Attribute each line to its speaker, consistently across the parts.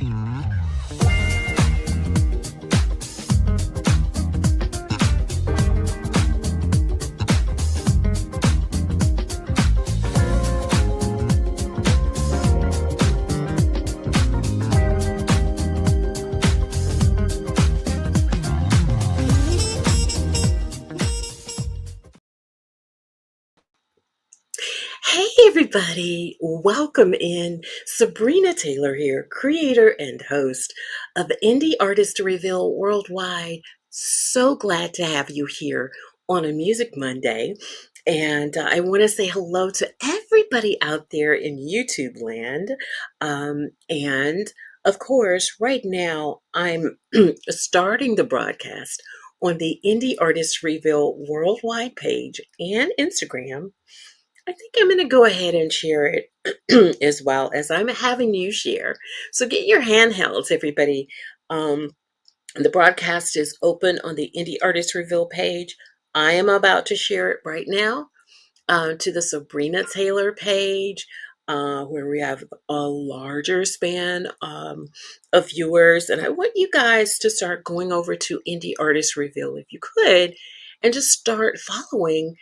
Speaker 1: Hey everybody, welcome in. Sabrina Taylor here, creator and host of Indie Artist Reveal Worldwide. So glad to have you here on a Music Monday. And I want to say hello to everybody out there in YouTube land. And of course, right now I'm starting the broadcast on the Indie Artist Reveal Worldwide page and Instagram. I think I'm going to go ahead and share it as well as I'm having you share. So get your handhelds, everybody. Um, the broadcast is open on the Indie Artist Reveal page. I am about to share it right now to the Sabrina Taylor page, where we have a larger span of viewers. And I want you guys to start going over to Indie Artist Reveal if you could, and just start following.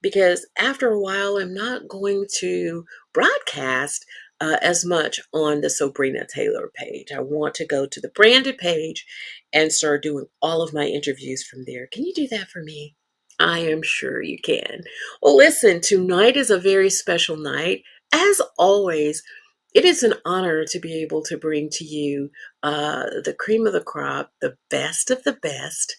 Speaker 1: Because after a while, I'm not going to broadcast as much on the Sabrina Taylor page. I want to go to the branded page and start doing all of my interviews from there. Can you do that for me? I am sure you can. Well, listen, tonight is a very special night. As always, it is an honor to be able to bring to you the cream of the crop, the best of the best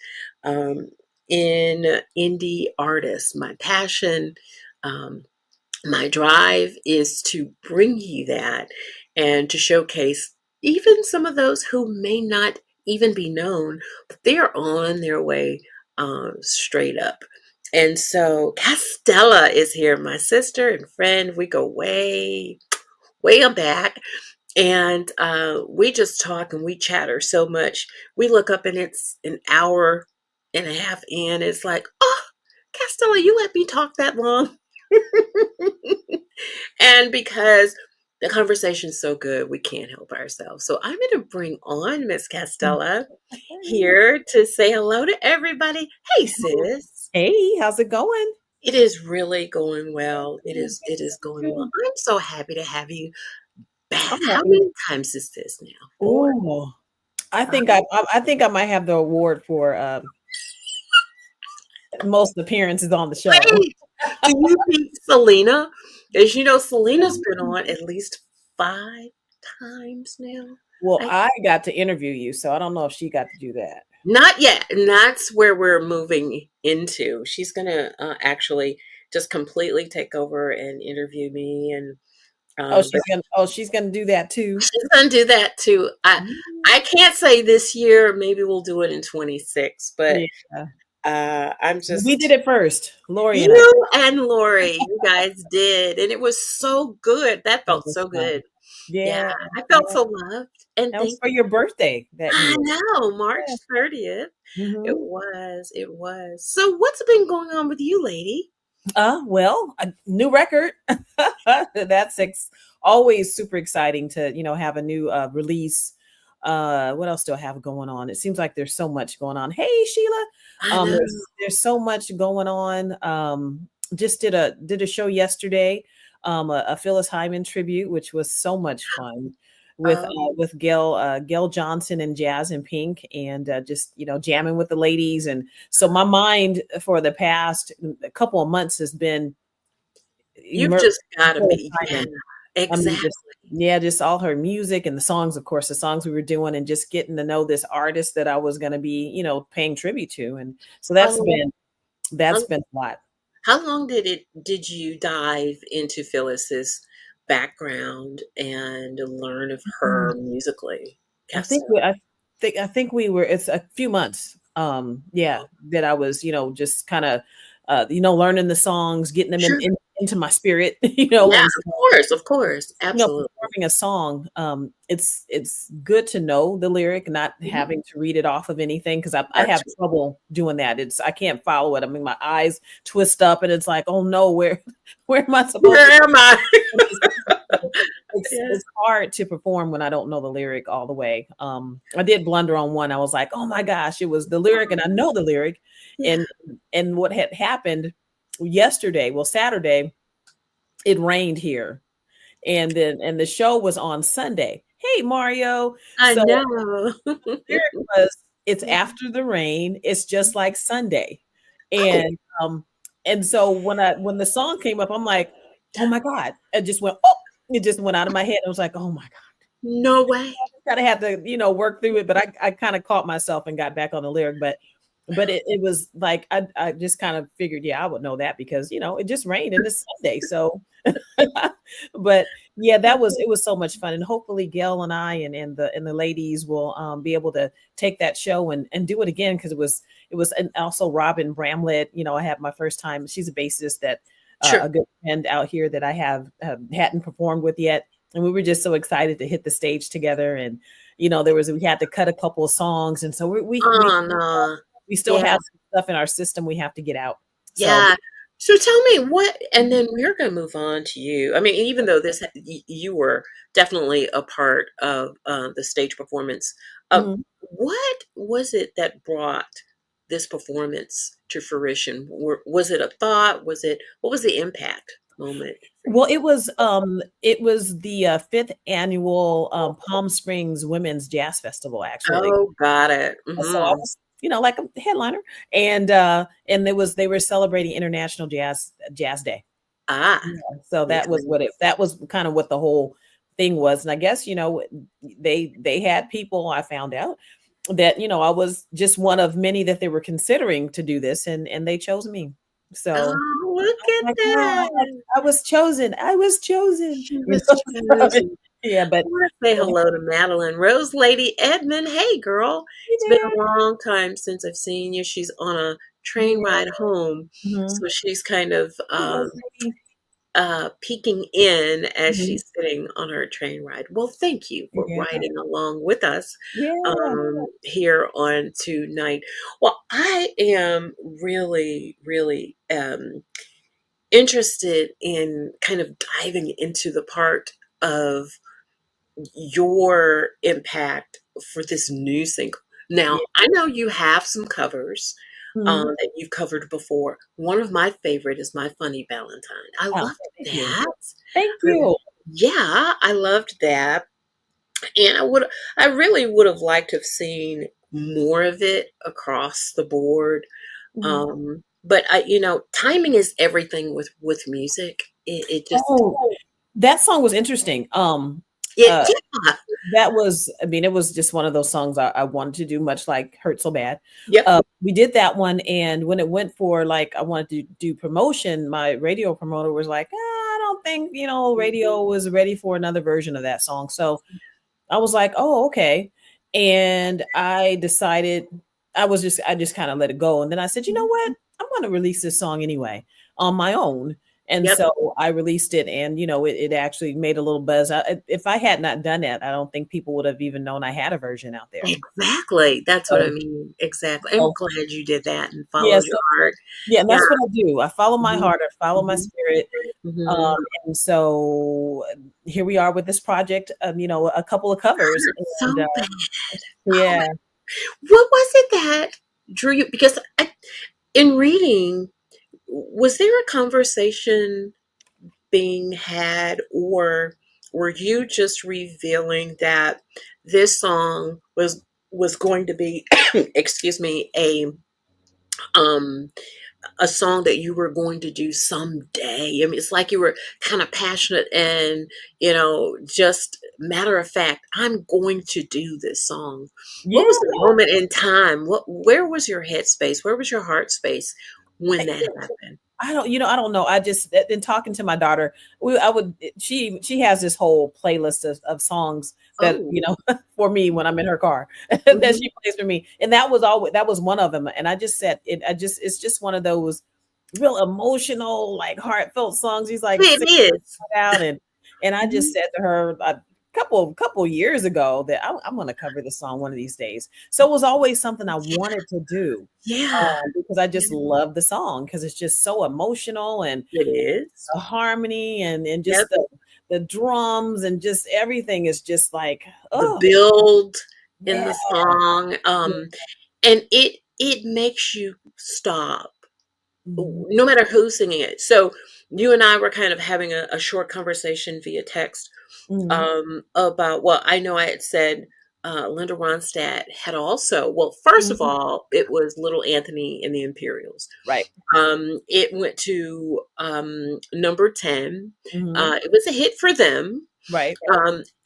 Speaker 1: in indie artists. My passion, my drive is to bring you that and to showcase even some of those who may not even be known, but they're on their way straight up. And so Castella is here, my sister and friend. We go way, way back. And we just talk and we chatter so much. We look up and it's an hour and a half in. It's like, oh, Castella, you let me talk that long? And because the conversation's so good, we can't help ourselves. So I'm going to bring on Miss Castella here to say hello to everybody. Hey, sis.
Speaker 2: Hey, how's it going?
Speaker 1: It is really going well. It is going well. I'm so happy to have you back.
Speaker 2: I'm
Speaker 1: How
Speaker 2: happy.
Speaker 1: many times is this now? Four?
Speaker 2: Oh, I think I might have the award for most appearances on the show.
Speaker 1: Wait, do you beat Selena? As you know, Selena's been on at least 5 times now.
Speaker 2: Well,
Speaker 1: I
Speaker 2: I got to interview you, so I don't know if she got to do that.
Speaker 1: Not yet, and that's where we're moving into. She's gonna actually just completely take over and interview me, and but
Speaker 2: She's gonna do that too.
Speaker 1: she's gonna do that too. I can't say this year. Maybe we'll do it in 26, but
Speaker 2: Yeah,
Speaker 1: I'm
Speaker 2: we did
Speaker 1: just
Speaker 2: it first, Lori and I.
Speaker 1: you and Lori. You guys did, and it was so good. That
Speaker 2: It
Speaker 1: felt
Speaker 2: was
Speaker 1: so
Speaker 2: fun.
Speaker 1: good. Yeah,
Speaker 2: Yeah,
Speaker 1: I felt
Speaker 2: yeah.
Speaker 1: so loved, and
Speaker 2: That was
Speaker 1: thank
Speaker 2: for
Speaker 1: you.
Speaker 2: your birthday that
Speaker 1: I
Speaker 2: year.
Speaker 1: know, March
Speaker 2: Yeah.
Speaker 1: 30th. It
Speaker 2: hmm
Speaker 1: was, it was. So what's been going on with you, lady?
Speaker 2: Well, a new record. Always super exciting to have a new release. What else do I have going on? It seems like there's so much going on. Hey Sheila,
Speaker 1: I know.
Speaker 2: there's so much going on. Just did a show yesterday, a Phyllis Hyman tribute, which was so much fun with Gail Johnson and Jazz and Pink, and just jamming with the ladies. And so my mind for the past couple of months has been
Speaker 1: You've
Speaker 2: immersed
Speaker 1: just
Speaker 2: in
Speaker 1: got to
Speaker 2: Phyllis
Speaker 1: be, yeah,
Speaker 2: Hyman. I mean,
Speaker 1: exactly.
Speaker 2: just all her music and the songs, of course, the songs we were doing, and just getting to know this artist that I was going to be, paying tribute to. And so
Speaker 1: How
Speaker 2: that's
Speaker 1: long,
Speaker 2: been
Speaker 1: how,
Speaker 2: a lot.
Speaker 1: how long did you dive into Phyllis's background and learn of her musically,
Speaker 2: I think
Speaker 1: Castella?
Speaker 2: we were. It's a few months. Yeah, that I was, just kind of, learning the songs, getting them
Speaker 1: Sure.
Speaker 2: into my spirit,
Speaker 1: Yeah,
Speaker 2: and
Speaker 1: of course, absolutely.
Speaker 2: performing a song. It's good to know the lyric, not
Speaker 1: Mhm.
Speaker 2: having to read it off of anything, because I have
Speaker 1: That's
Speaker 2: trouble doing that. I can't follow it. I mean, my eyes twist up, and it's like, oh no, where where am I supposed
Speaker 1: where am I?
Speaker 2: to?
Speaker 1: Yeah.
Speaker 2: it's hard to perform when I don't know the lyric all the way. I did blunder on one. I was like, "Oh my gosh," it was the lyric, and I know the lyric,
Speaker 1: Yeah.
Speaker 2: and what had happened yesterday, well, Saturday, it rained here, and then the show was on Sunday. Hey, Mario.
Speaker 1: I
Speaker 2: So
Speaker 1: know.
Speaker 2: lyric was, "It's after the rain, it's just like Sunday."
Speaker 1: Oh,
Speaker 2: And, um, and so when the song came up, I'm like, "Oh my god." It just went, "Oh," it just went out of my head. I was like, "Oh my god."
Speaker 1: no way.
Speaker 2: Kinda had to, work through it, but I kinda caught myself and got back on the lyric, but it was like, I just kind of figured, yeah, I would know that because, it just rained and it's Sunday, so but yeah, it was so much fun, and hopefully Gail and I and the ladies will, be able to take that show and do it again because it was and also Robin Bramlett, I had my first time. She's a bassist that,
Speaker 1: Sure.
Speaker 2: a good friend out here that I hadn't performed with yet, and we were just so excited to hit the stage together, and, we had to cut a couple of songs, and so
Speaker 1: Oh, no.
Speaker 2: we still
Speaker 1: Yeah.
Speaker 2: have some stuff in our system we have to get out. So
Speaker 1: Yeah. So tell me what, and then we're going to move on to you. I mean, even though you were definitely a part of the stage performance, uh,
Speaker 2: mhm.
Speaker 1: what was it that brought this performance to fruition? Was it a thought? What was the impact moment for
Speaker 2: Well,
Speaker 1: you?
Speaker 2: it was the, 5th annual, Palm Springs Women's Jazz Festival, actually.
Speaker 1: Oh, got it.
Speaker 2: So I
Speaker 1: Hmm.
Speaker 2: was, like a headliner, and they were celebrating International Jazz Day.
Speaker 1: Ah,
Speaker 2: Yeah, so
Speaker 1: makes sense.
Speaker 2: that was kind of what the whole thing was, and I guess, they had people, I found out, that, I was just one of many that they were considering to do this, and they chose me. So
Speaker 1: Oh, look at
Speaker 2: my god,
Speaker 1: that.
Speaker 2: I was chosen. I was chosen.
Speaker 1: She was chosen.
Speaker 2: Yeah,
Speaker 1: I
Speaker 2: but
Speaker 1: want to say hello to Madeline. Rose Lady Edmond. Hey, girl.
Speaker 2: hey
Speaker 1: It's been
Speaker 2: there.
Speaker 1: a long time since I've seen you. She's on a train
Speaker 2: Yeah.
Speaker 1: ride home.
Speaker 2: Mhm.
Speaker 1: So she's kind of
Speaker 2: Hey, Rose Lady.
Speaker 1: peeking in as
Speaker 2: Mhm.
Speaker 1: she's sitting on her train ride. Well, thank you for
Speaker 2: Yeah.
Speaker 1: riding along with us
Speaker 2: Yeah.
Speaker 1: here on tonight. Well, I am really, really interested in kind of diving into the part of your impact for this new single. Now,
Speaker 2: Yeah.
Speaker 1: I know you have some covers
Speaker 2: Mhm.
Speaker 1: that you've covered before. One of my favorite is My Funny Valentine. I
Speaker 2: Oh,
Speaker 1: loved
Speaker 2: thank you.
Speaker 1: that.
Speaker 2: Thank
Speaker 1: I,
Speaker 2: you.
Speaker 1: yeah, I loved that. And I really would have liked to have seen more of it across the board.
Speaker 2: Mhm.
Speaker 1: But timing is everything with music. It just,
Speaker 2: Oh, that song was interesting. Uh,
Speaker 1: yeah.
Speaker 2: that was, I mean, it was just one of those songs I wanted to do, much like Hurt So Bad.
Speaker 1: Yep.
Speaker 2: We did that one, and when it went for, like, I wanted to do promotion, my radio promoter was like, I don't think, radio was ready for another version of that song. So I was like, "Oh, okay." And I decided I just kind of let it go. And then I said, "You know what? I'm going to release this song anyway on my own." And
Speaker 1: Yep.
Speaker 2: so I released it, and it actually made a little buzz. If I had not done that, I don't think people would have even known I had a version out there.
Speaker 1: Exactly. That's what I
Speaker 2: So,
Speaker 1: mean. Exactly. I'm
Speaker 2: so
Speaker 1: glad you did that and
Speaker 2: yeah,
Speaker 1: followed your heart.
Speaker 2: yeah, and
Speaker 1: Yeah.
Speaker 2: that's what I do. I follow my
Speaker 1: Mhm.
Speaker 2: heart. I follow my
Speaker 1: Mhm.
Speaker 2: spirit.
Speaker 1: Mhm.
Speaker 2: And so here we are with this project. A couple of covers, and
Speaker 1: So bad. Oh,
Speaker 2: yeah.
Speaker 1: what was it that drew you? Because in reading, was there a conversation being had, or were you just revealing that this song was going to be, excuse me, um a song that you were going to do someday? I mean, it's like you were kind of passionate and, just matter of fact, I'm going to do this song. What was
Speaker 2: Yeah.
Speaker 1: the moment in time? Where was your headspace? Where was your heart space when that happened?
Speaker 2: I don't know. I just in talking to my daughter, I would she has this whole playlist of songs that,
Speaker 1: Oh,
Speaker 2: for me when I'm in her car that
Speaker 1: mhm.
Speaker 2: she plays for me. And that was one of them. And I just said it's just one of those real emotional, like heartfelt songs. He's like
Speaker 1: It
Speaker 2: singing
Speaker 1: is.
Speaker 2: it out, and I just
Speaker 1: Mhm.
Speaker 2: said to her a couple years ago that I'm going to cover this song one of these days. So it was always something I wanted to do,
Speaker 1: Yeah,
Speaker 2: because I just
Speaker 1: yeah,
Speaker 2: love the song because it's just so emotional, and
Speaker 1: it is.
Speaker 2: the harmony, and
Speaker 1: Yep.
Speaker 2: just the drums and just everything is just like,
Speaker 1: The
Speaker 2: oh
Speaker 1: build in
Speaker 2: yeah,
Speaker 1: the song,
Speaker 2: yeah.
Speaker 1: and it makes you stop,
Speaker 2: Mhm,
Speaker 1: no matter who's singing it. So you and I were kind of having a short conversation via text,
Speaker 2: mhm,
Speaker 1: about, well, I know I had said Linda Ronstadt had also, well, first of
Speaker 2: mhm.
Speaker 1: all, it was Little Anthony and the Imperials.
Speaker 2: Right.
Speaker 1: It went to number 10.
Speaker 2: Mhm.
Speaker 1: It was a hit for them.
Speaker 2: Right.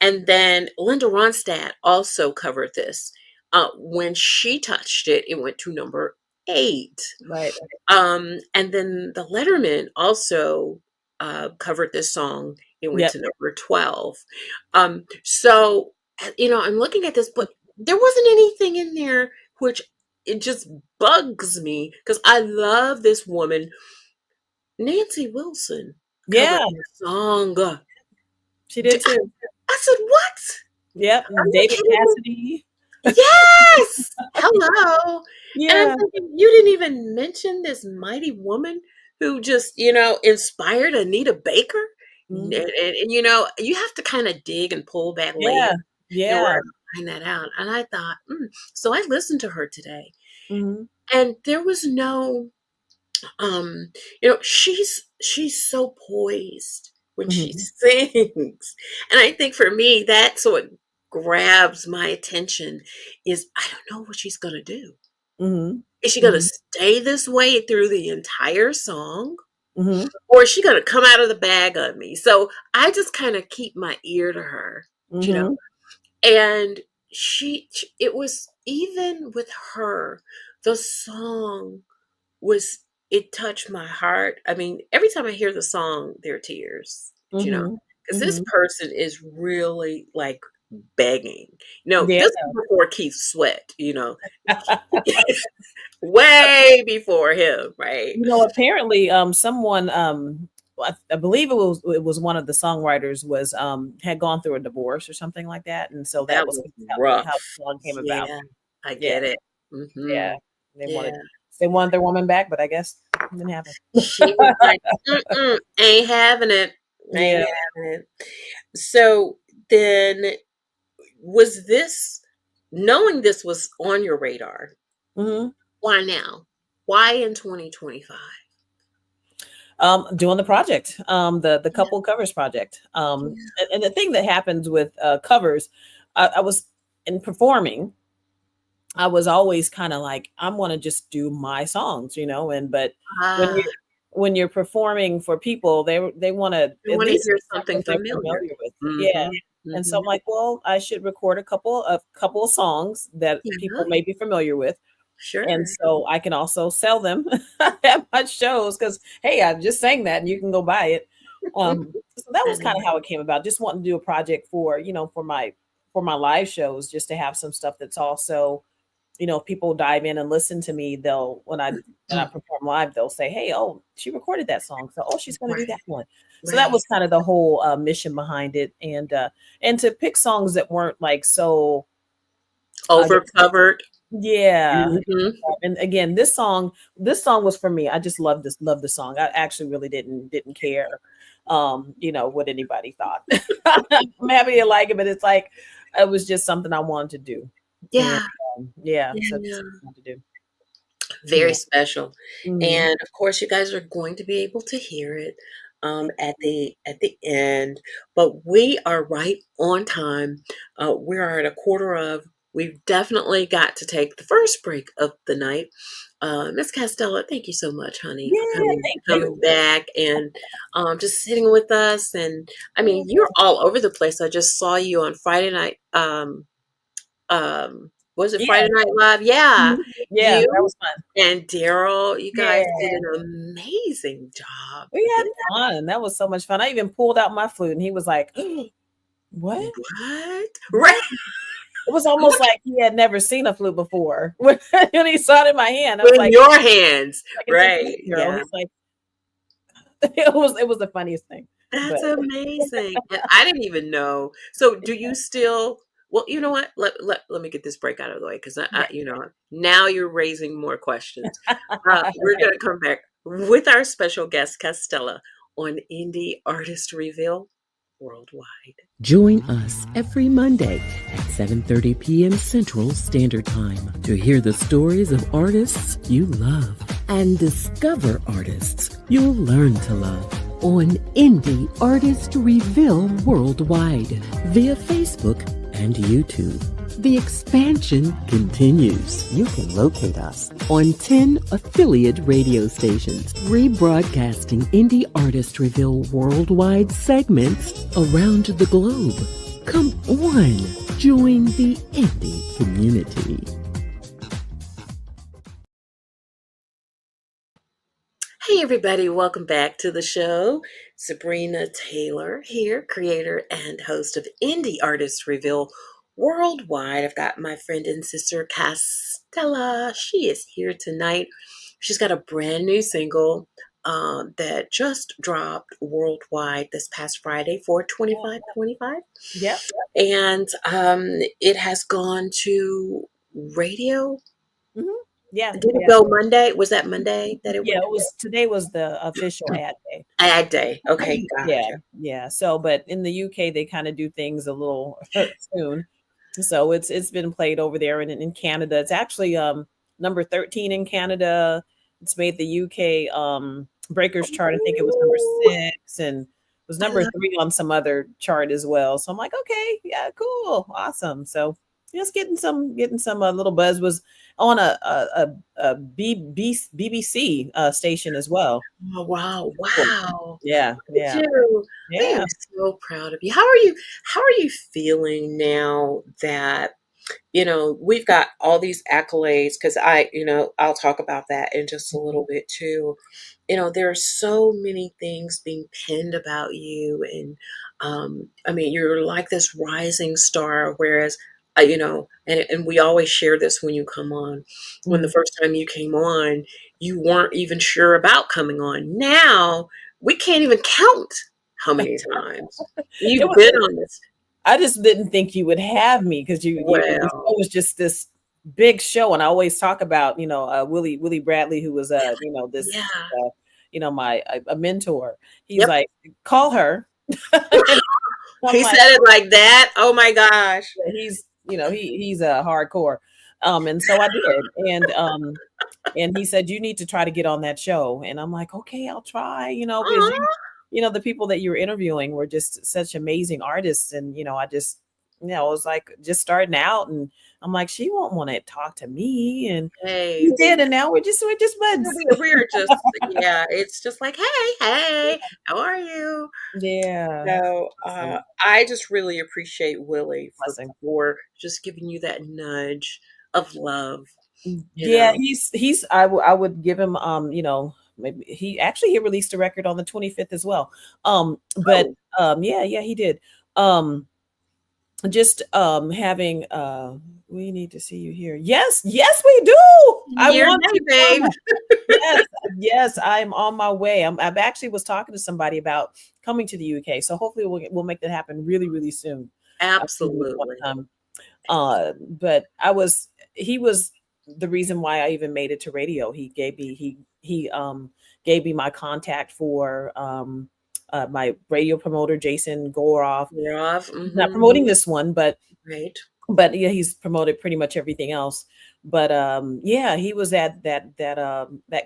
Speaker 1: And then Linda Ronstadt also covered this. When she touched it, it went to number 8.
Speaker 2: Right.
Speaker 1: And then the Letterman also covered this song. It went
Speaker 2: Yep.
Speaker 1: to number 12. So, I'm looking at this, but there wasn't anything in there which it just bugs me because I love this woman. Nancy Wilson covered
Speaker 2: Yeah,
Speaker 1: this song.
Speaker 2: she did too.
Speaker 1: I said, what?
Speaker 2: Yep.
Speaker 1: Are you
Speaker 2: David
Speaker 1: kidding me?
Speaker 2: Cassidy.
Speaker 1: Yes! Hello. And I'm
Speaker 2: Yeah.
Speaker 1: thinking, you didn't even mention this mighty woman who just, inspired Anita Baker.
Speaker 2: Mhm.
Speaker 1: And, you have to kind of dig and pull back
Speaker 2: Yeah.
Speaker 1: layers in
Speaker 2: Yeah.
Speaker 1: order to find that out. And I thought, so I listened to her today,
Speaker 2: Mhm.
Speaker 1: and there was no, she's so poised when she
Speaker 2: Mhm.
Speaker 1: sings. And I think for me, that's what grabs my attention is I don't know what she's going to do.
Speaker 2: Mhm.
Speaker 1: Is she going to
Speaker 2: Mhm.
Speaker 1: stay this way through the entire song?
Speaker 2: Mhm.
Speaker 1: Or is she going to come out of the bag on me? So I just kind of keep my ear to her, you know.
Speaker 2: Mhm.
Speaker 1: And it was, even with her, the song was, it touched my heart. I mean, every time I hear the song, there are tears,
Speaker 2: Mhm.
Speaker 1: because this
Speaker 2: Mhm.
Speaker 1: person is really like begging.
Speaker 2: Yeah.
Speaker 1: This was before Keith Sweat, way before him, right?
Speaker 2: Apparently, someone, I believe it was one of the songwriters was had gone through a divorce or something like that, and so that
Speaker 1: That
Speaker 2: was
Speaker 1: was
Speaker 2: how
Speaker 1: rough.
Speaker 2: the song came about.
Speaker 1: Yeah, I
Speaker 2: Yeah,
Speaker 1: get it.
Speaker 2: yeah.
Speaker 1: Hmm.
Speaker 2: They
Speaker 1: Yeah.
Speaker 2: wanted they wanted their woman back, but I guess it didn't happen.
Speaker 1: She was like, mm-mm, ain't having it.
Speaker 2: Yeah.
Speaker 1: Ain't having it. So then, was this, knowing this was on your radar,
Speaker 2: Mhm.
Speaker 1: why now? Why in 2025?
Speaker 2: Doing the project, the
Speaker 1: Yeah,
Speaker 2: couple covers project.
Speaker 1: yeah.
Speaker 2: And the thing that happens with covers, I was in performing. I was always kind of like, I want to just do my songs, and but when
Speaker 1: Ah,
Speaker 2: you when you're performing for people, they want to
Speaker 1: you
Speaker 2: at
Speaker 1: want to
Speaker 2: least
Speaker 1: hear
Speaker 2: hear
Speaker 1: something
Speaker 2: something they're
Speaker 1: familiar.
Speaker 2: familiar with. Yeah.
Speaker 1: Mhm,
Speaker 2: And so
Speaker 1: mhm.
Speaker 2: I'm like, well, I should record a couple of songs that people
Speaker 1: Yeah,
Speaker 2: may be familiar with, and
Speaker 1: sure.
Speaker 2: so I can also sell them at my shows because hey, I just sang that and you can go buy it. So that
Speaker 1: I
Speaker 2: was kind
Speaker 1: know.
Speaker 2: of how it came about. Just wanting to do a project for my live shows, just to have some stuff that's also, if people dive in and listen to me, they'll when I perform live, they'll say, "Hey, oh, she recorded that song, so oh, she's going to do that
Speaker 1: Right,
Speaker 2: one." So that
Speaker 1: right.
Speaker 2: was kind of the whole mission behind it, and to pick songs that weren't like so, I guess,
Speaker 1: Overcovered.
Speaker 2: yeah.
Speaker 1: Mhm.
Speaker 2: And again, this song was for me. I just loved the song. I actually really didn't care, what anybody thought. I'm happy to like it, but it's like it was just something I wanted to do, and
Speaker 1: Yeah,
Speaker 2: yeah, so that's
Speaker 1: yeah.
Speaker 2: what I wanted to do.
Speaker 1: Very
Speaker 2: Yeah.
Speaker 1: special.
Speaker 2: Mhm.
Speaker 1: And of course you guys are going to be able to hear it at the end, but we are right on time. We are at a quarter of. We've definitely got to take the first break of the night. Miss Castella, thank you so much, honey, for
Speaker 2: Yeah, thank
Speaker 1: coming
Speaker 2: you.
Speaker 1: back and just sitting with us. And I
Speaker 2: Yeah.
Speaker 1: mean, you're all over the place. I just saw you on Friday night. Was it
Speaker 2: Yeah.
Speaker 1: Friday Night Live? Yeah,
Speaker 2: Mhm. Yeah, that
Speaker 1: you
Speaker 2: was fun.
Speaker 1: and Daryl, you guys did
Speaker 2: Yeah.
Speaker 1: an amazing job.
Speaker 2: We had fun. That was so much fun. I even pulled out my flute and he was like, "What?
Speaker 1: What? Right?
Speaker 2: What?" It was almost like he had never seen a flute before. When he saw it in my hand, I was
Speaker 1: In
Speaker 2: like,
Speaker 1: your hands,
Speaker 2: "It's a
Speaker 1: right?
Speaker 2: flute, girl."
Speaker 1: Yeah.
Speaker 2: He's like, it was the funniest thing.
Speaker 1: That's
Speaker 2: But
Speaker 1: amazing. And I didn't even know. So do you still, well, you know what? Let me get this break out of the way because
Speaker 2: yeah.
Speaker 1: now you're raising more questions. We're
Speaker 2: Okay.
Speaker 1: gonna come back with our special guest, Castella, on Indie Artist Reveal worldwide. Join us every Monday at 7:30 p.m. Central Standard Time to hear the stories of artists you love and discover artists you'll learn to love on Indie Artist Reveal Worldwide via Facebook and YouTube. The expansion continues. You can locate us on 10 affiliate radio stations, rebroadcasting Indie Artist Reveal Worldwide segments around the globe. Come on, join the indie community. Hey everybody, welcome back to the show. Sabrina Taylor here, creator and host of Indie Artist Reveal Worldwide. I've got my friend and sister Castella. She is here tonight. She's got a brand new single that just dropped worldwide this past Friday for 25/25.
Speaker 2: Yep.
Speaker 1: And it has gone to radio.
Speaker 2: Mhm. Yeah,
Speaker 1: Did it
Speaker 2: yeah.
Speaker 1: go Monday? Was that Monday that it
Speaker 2: Yeah,
Speaker 1: went?
Speaker 2: it was today was the official ad day.
Speaker 1: Ad day. Okay,
Speaker 2: Yeah,
Speaker 1: gotcha.
Speaker 2: yeah. So, but in the UK, they kind of do things a little soon. So it's been played over there, and in Canada, it's actually number 13 in Canada. It's made the UK Breakers chart. I think it was number
Speaker 1: Ooh,
Speaker 2: 6, and was
Speaker 1: I
Speaker 2: number
Speaker 1: love
Speaker 2: 3 on some other chart as well. So I'm like, okay, yeah, cool, awesome. So just getting some little buzz. Was on BBC station as well.
Speaker 1: oh, wow,
Speaker 2: Cool.
Speaker 1: wow.
Speaker 2: Yeah,
Speaker 1: Look at
Speaker 2: yeah,
Speaker 1: you. I am
Speaker 2: yeah.
Speaker 1: so proud of you. How are you feeling now that we've got all these accolades because I'll talk about that in just a little bit too. There are so many things being penned about you, and I mean, you're like this rising star. Whereas, and we always share this when you come on. When the
Speaker 2: Mhm.
Speaker 1: first time you came on, you weren't even sure about coming on. Now we can't even count how many times
Speaker 2: It
Speaker 1: you've
Speaker 2: was.
Speaker 1: been on this.
Speaker 2: I just didn't think you would have me because the show
Speaker 1: Well,
Speaker 2: was just this big show, and I always talk about Willie Bradley, who was this
Speaker 1: yeah.
Speaker 2: my a mentor. He's
Speaker 1: Yep.
Speaker 2: like, call her. And I'm
Speaker 1: He
Speaker 2: like,
Speaker 1: said it like that. Oh my gosh.
Speaker 2: yeah, he's a hardcore, and so I did, and he said, you need to try to get on that show, and I'm like, okay, I'll try, because
Speaker 1: Aw.
Speaker 2: the people that you were interviewing were just such amazing artists, and I just it was like just starting out, and I'm like, she won't want to talk to me, and
Speaker 1: Hey,
Speaker 2: he did, and now we're just buds.
Speaker 1: we're just, yeah, it's just like, hey, hey, how are you?
Speaker 2: Yeah,
Speaker 1: So
Speaker 2: awesome.
Speaker 1: I just really appreciate Willie
Speaker 2: Blessing.
Speaker 1: for just giving you that nudge of love, you
Speaker 2: Yeah,
Speaker 1: know.
Speaker 2: he's I would give him maybe he released a record on the 25th as well. But
Speaker 1: Oh,
Speaker 2: yeah, he did. Um just having we need to see you here. Yes, yes we do. I
Speaker 1: your
Speaker 2: want
Speaker 1: day,
Speaker 2: to
Speaker 1: babe.
Speaker 2: come. Yes, yes, I'm on my way. I've actually was talking to somebody about coming to the UK. So hopefully we'll make that happen really really soon. I really want
Speaker 1: Absolutely.
Speaker 2: to come. But he was the reason why I even made it to radio. He gave me my contact for my radio promoter, Jason Goroff.
Speaker 1: Rough.
Speaker 2: He's not promoting this one,
Speaker 1: Right.
Speaker 2: but yeah, he's promoted pretty much everything else. But yeah, he was that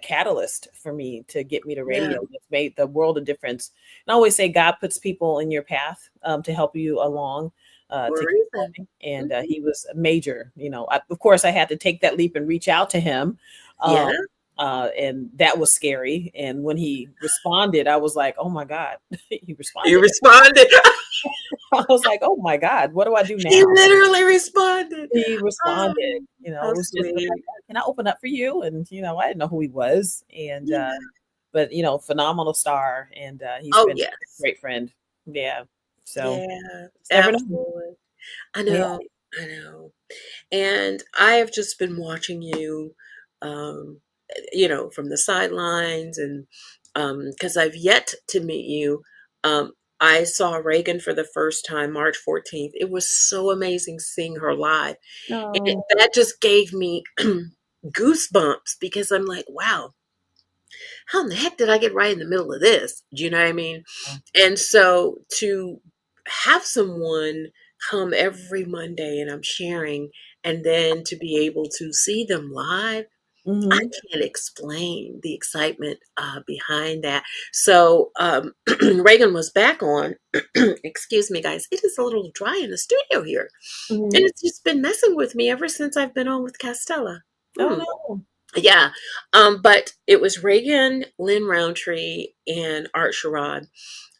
Speaker 2: catalyst for me to get me to
Speaker 1: Yeah.
Speaker 2: radio. It's made the world of difference. And I always say God puts people in your path to help you along,
Speaker 1: For a
Speaker 2: to keep
Speaker 1: reason.
Speaker 2: going. And
Speaker 1: Mhm.
Speaker 2: he was a major. Of course, I had to take that leap and reach out to him.
Speaker 1: Yeah.
Speaker 2: Um, and that was scary. And when he responded, I was like, "Oh my God!" He
Speaker 1: You
Speaker 2: responded.
Speaker 1: responded.
Speaker 2: I was like, "Oh my God, what do I do
Speaker 1: He
Speaker 2: now?"
Speaker 1: literally responded.
Speaker 2: He responded.
Speaker 1: Oh,
Speaker 2: It
Speaker 1: how
Speaker 2: was just like,
Speaker 1: sweet.
Speaker 2: "Can I open up for you?" And I didn't know who he was, and
Speaker 1: Yeah.
Speaker 2: but phenomenal star, and he's
Speaker 1: Oh,
Speaker 2: been a
Speaker 1: yes.
Speaker 2: great friend. Yeah, so
Speaker 1: Yeah,
Speaker 2: just never know.
Speaker 1: absolutely. I
Speaker 2: Yeah.
Speaker 1: know, I know. And I have just been watching you, um, from the sidelines, and because I've yet to meet you. I saw Reagan for the first time March 14th. It was so amazing seeing her live.
Speaker 2: No.
Speaker 1: That just gave me goosebumps because I'm like, wow, how in the heck did I get right in the middle of this? Do you know what I mean? And so to have someone come every Monday and I'm sharing, and then to be able to see them live, I
Speaker 2: Mhm.
Speaker 1: can't explain the excitement behind that. So Reagan was back on. Excuse me, guys. It is a little dry in the studio here, and
Speaker 2: Mhm.
Speaker 1: it's just been messing with me ever since I've been on with Castella.
Speaker 2: Oh,
Speaker 1: Hmm.
Speaker 2: no.
Speaker 1: Yeah, but it was Reagan, Lynn Roundtree, and Art Sherrod,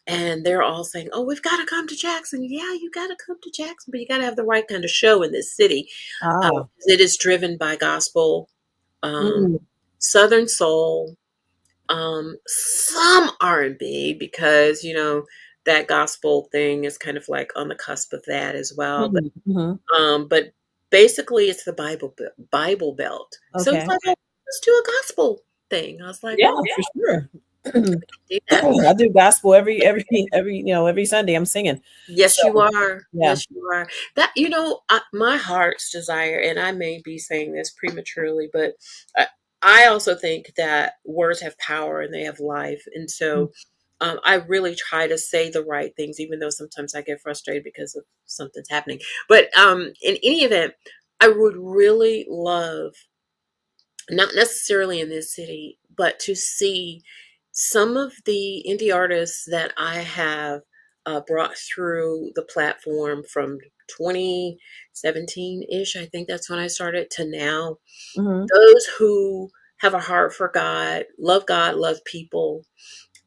Speaker 1: and they're all saying, "Oh, we've got to come to Jackson. Yeah, you got to come to Jackson, but you got to have the right kind of show in this city.
Speaker 2: Ah.
Speaker 1: It is driven by gospel, um,
Speaker 2: Mm.
Speaker 1: Southern soul, some R&B because that gospel thing is kind of like on the cusp of that as well.
Speaker 2: Mhm. Mhm.
Speaker 1: But basically, it's the Bible Belt. So it's
Speaker 2: Okay.
Speaker 1: like, oh, let's do a gospel thing. I was like,
Speaker 2: Yeah,
Speaker 1: oh,
Speaker 2: for sure.
Speaker 1: do that.
Speaker 2: I do gospel every every Sunday I'm singing.
Speaker 1: Yes, you
Speaker 2: So,
Speaker 1: are.
Speaker 2: yeah.
Speaker 1: Yes, you are. My heart's desire, and I may be saying this prematurely, but I, I also think that words have power and they have life. And
Speaker 2: Mm.
Speaker 1: so I really try to say the right things, even though sometimes I get frustrated because of something's happening. But in any event, I would really love, not necessarily in this city, but to see some of the indie artists that I have brought through the platform from 2017 ish. I think that's when I started to now.
Speaker 2: Mhm.
Speaker 1: Those who have a heart for God, love people,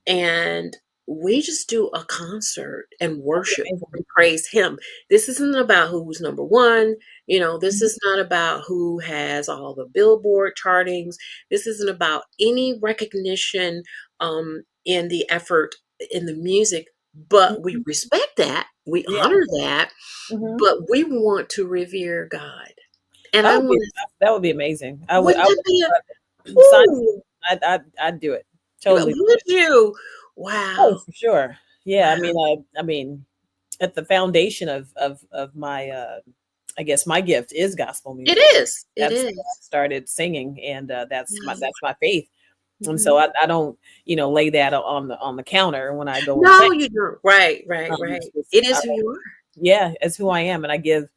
Speaker 1: and we just do a concert and
Speaker 2: That'd be
Speaker 1: worship
Speaker 2: amazing.
Speaker 1: and praise him. This isn't about who's number one. This
Speaker 2: Mhm.
Speaker 1: is not about who has all the Billboard chartings. This isn't about any recognition in the effort in the music, but we
Speaker 2: Mhm.
Speaker 1: respect that. We
Speaker 2: Yeah.
Speaker 1: honor that,
Speaker 2: Mhm.
Speaker 1: but we want to revere God. And
Speaker 2: That
Speaker 1: I
Speaker 2: would be
Speaker 1: want to,
Speaker 2: that would be amazing.
Speaker 1: wouldn't
Speaker 2: I
Speaker 1: that
Speaker 2: would
Speaker 1: be
Speaker 2: sign
Speaker 1: ooh,
Speaker 2: I'd do it. Totally do
Speaker 1: would
Speaker 2: it.
Speaker 1: you?
Speaker 2: Oh,
Speaker 1: Wow.
Speaker 2: for sure. Yeah,
Speaker 1: Wow.
Speaker 2: I mean, at the foundation of my I guess my gift is gospel
Speaker 1: It
Speaker 2: music.
Speaker 1: is. It
Speaker 2: That's how I
Speaker 1: is.
Speaker 2: started singing, and
Speaker 1: Yeah.
Speaker 2: that's my faith. And so
Speaker 1: Mhm.
Speaker 2: I don't, lay that on the counter when I go and sing.
Speaker 1: No, you don't. Right, right, right.
Speaker 2: It's,
Speaker 1: It is who you are.
Speaker 2: yeah, it's who I am, and I give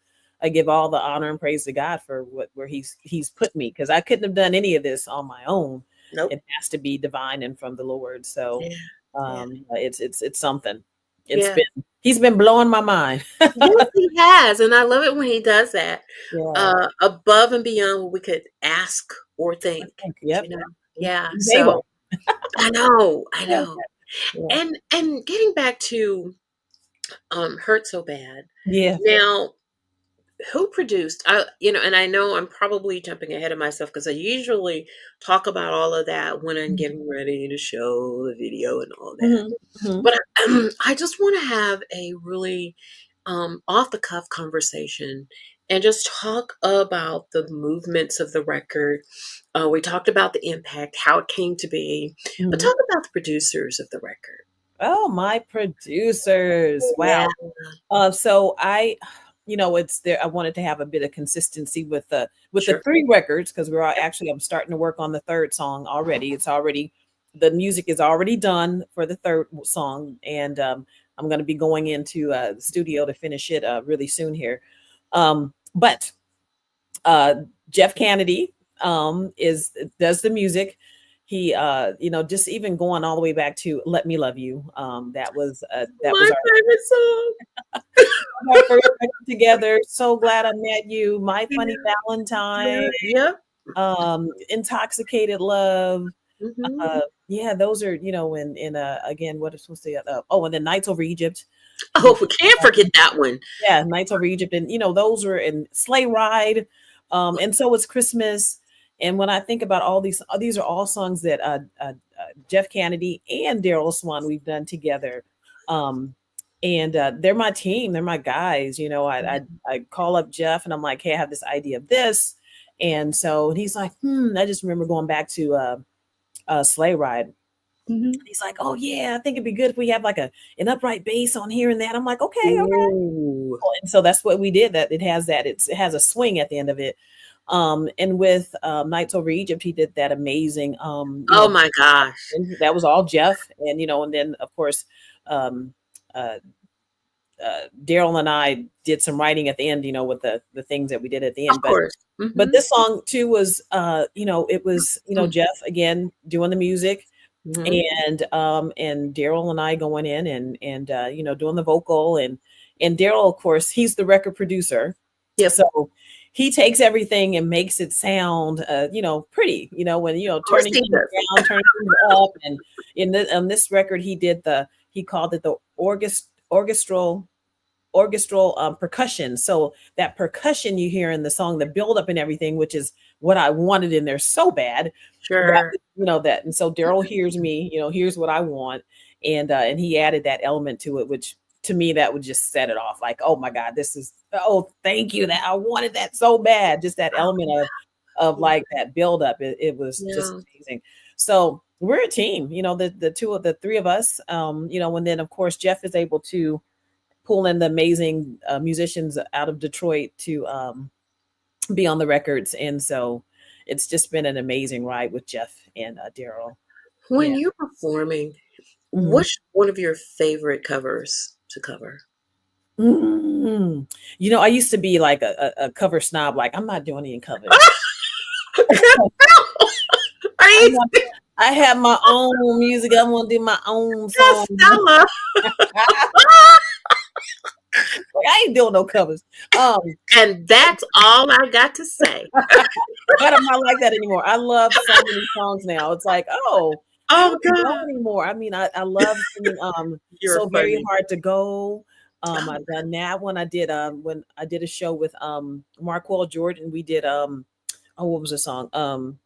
Speaker 2: all the honor and praise to God for where He's put me, because I couldn't have done any of this on my own.
Speaker 1: Nope.
Speaker 2: It has to be divine and from the Lord. So,
Speaker 1: Yeah, yeah,
Speaker 2: it's something.
Speaker 1: yeah.
Speaker 2: He's been blowing my mind.
Speaker 1: Yes, he has, and I love it when he does that.
Speaker 2: Yeah,
Speaker 1: Above and beyond what we could ask or
Speaker 2: I
Speaker 1: think.
Speaker 2: think. Yep,
Speaker 1: You know. Yeah.
Speaker 2: he's
Speaker 1: So
Speaker 2: able.
Speaker 1: I know, I know.
Speaker 2: Yeah,
Speaker 1: And getting back to Hurt So Bad.
Speaker 2: yeah.
Speaker 1: Now, who produced and I know I'm probably jumping ahead of myself because I usually talk about all of that when I'm getting ready to show the video and all that,
Speaker 2: Hmm. Hmm.
Speaker 1: but I just want to have a really off the cuff conversation and just talk about the movements of the record. We talked about the impact, how it came to be, but
Speaker 2: Hmm.
Speaker 1: talk about the producers of the record.
Speaker 2: Oh, my producers!
Speaker 1: Yeah,
Speaker 2: Wow. So it's there. I wanted to have a bit of consistency with the
Speaker 1: sure.
Speaker 2: three records, because we're all,
Speaker 1: Yep.
Speaker 2: actually, I'm starting to work on the third song already. The music is already done for the third song, and I'm going to be going into the studio to finish it really soon here. But uh, Jeff Kennedy is does the music. He just even going all the way back to "Let Me Love You." That was
Speaker 1: My favorite song.
Speaker 2: our first record together. So glad I met you. My Funny Valentine.
Speaker 1: Yep.
Speaker 2: Intoxicated Love.
Speaker 1: Hmm.
Speaker 2: Yeah, those are, in again, what is supposed to and then Nights Over Egypt. He
Speaker 1: Oh,
Speaker 2: did
Speaker 1: we can't forget that one.
Speaker 2: yeah, Nights Over Egypt, and those were in Sleigh Ride. And so it's Christmas. And when I think about all these are all songs that Jeff Kennedy and Daryl Swan we've done together. Um, and they're my team, they're my guys. I call up Jeff and I'm like, hey, I have this idea of this. And so he's like, I just remember going back to Sleigh Ride.
Speaker 1: Mhm.
Speaker 2: He's like, oh yeah, I think it'd be good if we have like an upright bass on here and that. I'm like, okay,
Speaker 1: Ooh.
Speaker 2: and so that's what we did. That it has a swing at the end of it. And with Nights Over Egypt, he did that amazing.
Speaker 1: Oh my gosh.
Speaker 2: And that was all Jeff, and and then of course, um, uh, Daryl and I did some writing at the end, with the things that we did at the
Speaker 1: Of
Speaker 2: end. But
Speaker 1: course.
Speaker 2: this song too was, it was,
Speaker 1: Mm-hmm.
Speaker 2: Jeff again doing the music,
Speaker 1: Mm-hmm.
Speaker 2: and Daryl and I going in and doing the vocal, and Daryl, of course, he's the record producer,
Speaker 1: Yep.
Speaker 2: so he takes everything and makes it sound pretty, when
Speaker 1: Of course
Speaker 2: turning
Speaker 1: he
Speaker 2: things
Speaker 1: does.
Speaker 2: down, turning things up. And on this record he called it the orchestral percussion. So that percussion you hear in the song, the buildup and everything, which is what I wanted in there so bad. That
Speaker 1: Sure.
Speaker 2: that, and so Daryl hears me, here's what I want, and he added that element to it, which to me that would just set it off. Like, oh my God, thank you, that I wanted that so bad. Just that element of
Speaker 1: Yeah.
Speaker 2: like that buildup. It was just
Speaker 1: Yeah.
Speaker 2: amazing. So we're a team, the three of us, and then of course Jeff is able to pull in the amazing musicians out of Detroit to be on the records. And so it's just been an amazing ride with Jeff and Daryl.
Speaker 1: When
Speaker 2: Yeah.
Speaker 1: you're performing,
Speaker 2: Mhm.
Speaker 1: what's one of your favorite covers to cover?
Speaker 2: Mm. I used to be like a cover snob. Like, I'm not doing any covers. I
Speaker 1: Are
Speaker 2: want, I have my own music. I want to do my own song.
Speaker 1: Castella?
Speaker 2: Like, I ain't doing no covers.
Speaker 1: And that's all I got to say.
Speaker 2: But I'm not like that anymore. I love so many songs now. It's like, oh, I
Speaker 1: Oh
Speaker 2: don't know
Speaker 1: God,
Speaker 2: anymore. I mean, I love singing
Speaker 1: you're
Speaker 2: So Very
Speaker 1: funny.
Speaker 2: Hard to Go.
Speaker 1: Oh,
Speaker 2: I've done that one. I did when I did a show with Marquel Jordan. We did what was the song?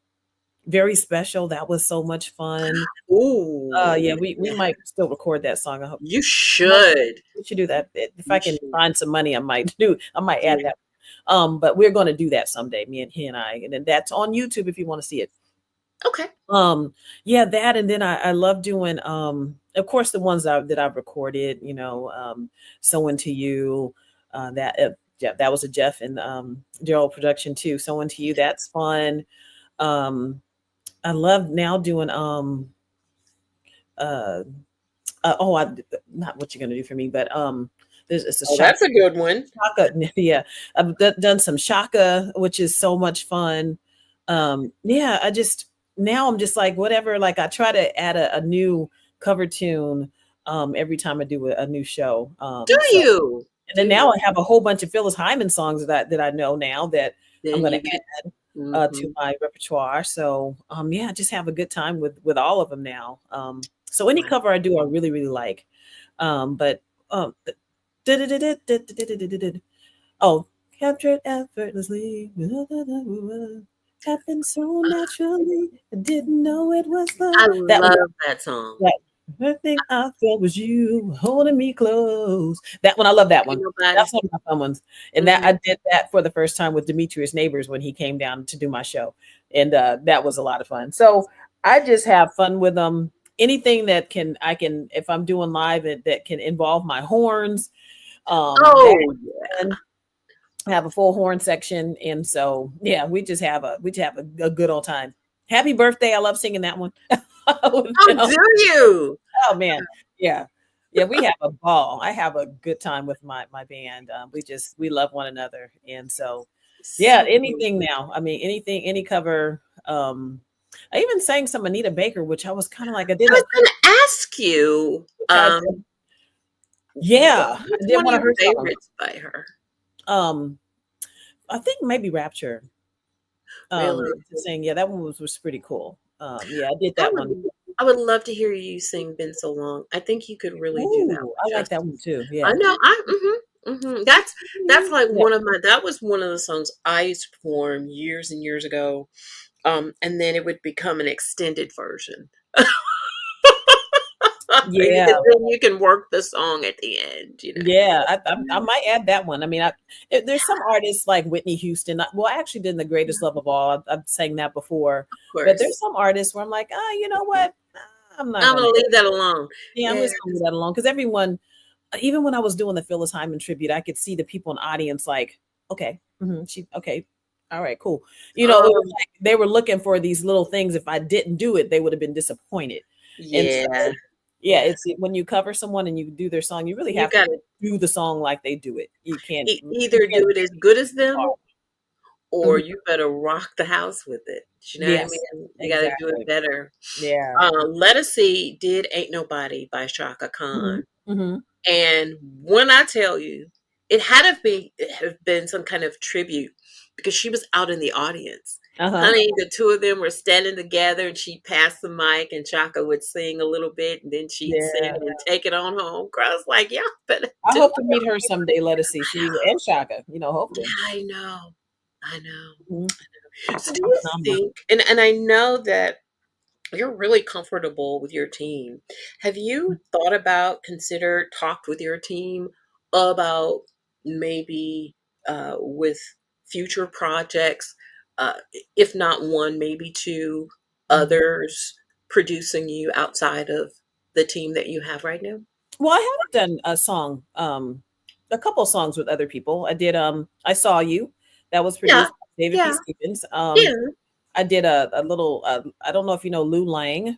Speaker 2: Very Special. That was so much fun.
Speaker 1: ooh,
Speaker 2: Yeah, we
Speaker 1: yeah.
Speaker 2: might still record that song. I hope
Speaker 1: You
Speaker 2: might
Speaker 1: should.
Speaker 2: we should do that. If I
Speaker 1: You
Speaker 2: can
Speaker 1: should
Speaker 2: find some money, I might
Speaker 1: do
Speaker 2: add
Speaker 1: it.
Speaker 2: that. But we're gonna do that someday, he and I. And then that's on YouTube if you want to see it.
Speaker 1: Okay.
Speaker 2: Yeah, that, and then I love doing of course the ones that I've recorded, So Into You, that yeah, that was a Jeff and Daryl production too. So Into You, that's fun. Um I love now doing uh, I not What You Gonna Do for Me, but there's it's a
Speaker 1: Oh, that's a good one.
Speaker 2: Shaka, yeah, I've done some Shaka, which is so much fun. Yeah, now I'm just like whatever. Like, I try to add a new cover tune every time I do a new show.
Speaker 1: Do
Speaker 2: So,
Speaker 1: you?
Speaker 2: and
Speaker 1: Do
Speaker 2: then now
Speaker 1: you?
Speaker 2: I have a whole bunch of Phyllis Hyman songs that I know now that I'm
Speaker 1: Then
Speaker 2: going to
Speaker 1: you could.
Speaker 2: add to
Speaker 1: Hmm.
Speaker 2: my repertoire. So yeah, I just have a good time with all of them now. So any
Speaker 1: Wow.
Speaker 2: cover I do, I really really like. But um, oh, captured effortlessly. Happened so naturally. I didn't know it was love.
Speaker 1: I
Speaker 2: That one,
Speaker 1: love that song.
Speaker 2: that the thing I felt was you holding me close. That one, I love that
Speaker 1: Ain't
Speaker 2: one.
Speaker 1: nobody.
Speaker 2: That's one of my fun ones. And that
Speaker 1: Hmm.
Speaker 2: I did that for the first time with Demetrius Neighbors when he came down to do my show. And that was a lot of fun. So I just have fun with them. Anything that I can, if I'm doing live, that can involve my horns. That's
Speaker 1: Oh,
Speaker 2: fun. Have a full horn section, and so yeah, we just have a good old time. Happy birthday! I love singing that one. With
Speaker 1: oh,
Speaker 2: them.
Speaker 1: do you?
Speaker 2: Oh man, yeah, yeah, we have a ball. I have a good time with my band. We love one another, and so yeah,
Speaker 1: So
Speaker 2: anything now. I mean, anything, any cover. I even sang some Anita Baker, which I was kind of like I did
Speaker 1: I was
Speaker 2: a
Speaker 1: going to ask you,
Speaker 2: I, yeah, I
Speaker 1: what's
Speaker 2: did
Speaker 1: one of
Speaker 2: one of
Speaker 1: your
Speaker 2: her songs.
Speaker 1: favorites by her?
Speaker 2: Um, I think maybe Rapture.
Speaker 1: Really?
Speaker 2: To sing. Yeah, that one was pretty cool. Yeah, I did
Speaker 1: I
Speaker 2: that one.
Speaker 1: would I would love to hear you sing "Been So Long." I think you could really do that
Speaker 2: Ooh,
Speaker 1: one
Speaker 2: I like that one
Speaker 1: justice.
Speaker 2: too.
Speaker 1: I
Speaker 2: Yeah.
Speaker 1: know. That's like
Speaker 2: Yeah.
Speaker 1: that was one of the songs I used to perform years and years ago. And then it would become an extended version.
Speaker 2: Yeah.
Speaker 1: Because then you can work the song at the end.
Speaker 2: Yeah. I might add that one. I mean, there's some artists like Whitney Houston. Well, I actually did The Greatest Love of All. I've sang that before,
Speaker 1: Of
Speaker 2: but there's
Speaker 1: course.
Speaker 2: some artists where I'm like, you know what? I'm not
Speaker 1: I'm
Speaker 2: gonna.
Speaker 1: gonna leave that alone.
Speaker 2: Yeah, I'm
Speaker 1: Yeah.
Speaker 2: just gonna leave that alone because everyone, even when I was doing the Phyllis Hyman tribute, I could see the people in the audience like, okay, she okay, all right, cool. It was
Speaker 1: Um,
Speaker 2: like they were looking for these little things. If I didn't do it, they would have been disappointed. And so,
Speaker 1: yeah.
Speaker 2: Yeah,
Speaker 1: Yeah.
Speaker 2: it's when you cover someone and you do their song, you really
Speaker 1: You
Speaker 2: have to
Speaker 1: got to
Speaker 2: do the song like they do it. You
Speaker 1: either
Speaker 2: can't
Speaker 1: do it as good as
Speaker 2: too hard.
Speaker 1: them, or
Speaker 2: Mhm.
Speaker 1: you better rock the house with it. You know what I
Speaker 2: Yes,
Speaker 1: mean? You got to do it
Speaker 2: exactly.
Speaker 1: better.
Speaker 2: Yeah.
Speaker 1: Let Us See did Ain't Nobody by Shaka
Speaker 2: Mhm,
Speaker 1: Khan.
Speaker 2: mhm.
Speaker 1: And when I tell you, it have been some kind of tribute because she was out in the audience.
Speaker 2: Uh-huh.
Speaker 1: Honey, the two of them were standing together and she'd pass the mic and Chaka would sing a little bit and then she'd sing
Speaker 2: Yeah.
Speaker 1: and take it on home. Girl, I was like, y'all better
Speaker 2: I
Speaker 1: do
Speaker 2: hope to
Speaker 1: it.
Speaker 2: meet her someday, let us see. She and Shaka,
Speaker 1: Yeah,
Speaker 2: hopefully.
Speaker 1: I know. I know.
Speaker 2: Mhm.
Speaker 1: So do
Speaker 2: How
Speaker 1: you
Speaker 2: phenomenal.
Speaker 1: think, and I know that you're really comfortable with your team. Have you thought about, considered, talked with your team about maybe with future projects, uh, if not one, maybe two
Speaker 2: Mhm.
Speaker 1: others producing you outside of the team that you have right now?
Speaker 2: Well, I have done a song, a couple songs with other people. I did I Saw You. That was
Speaker 1: Yeah,
Speaker 2: produced by David P.
Speaker 1: yeah,
Speaker 2: Stevens.
Speaker 1: yeah.
Speaker 2: I did a little I don't know if you know Lou Lang.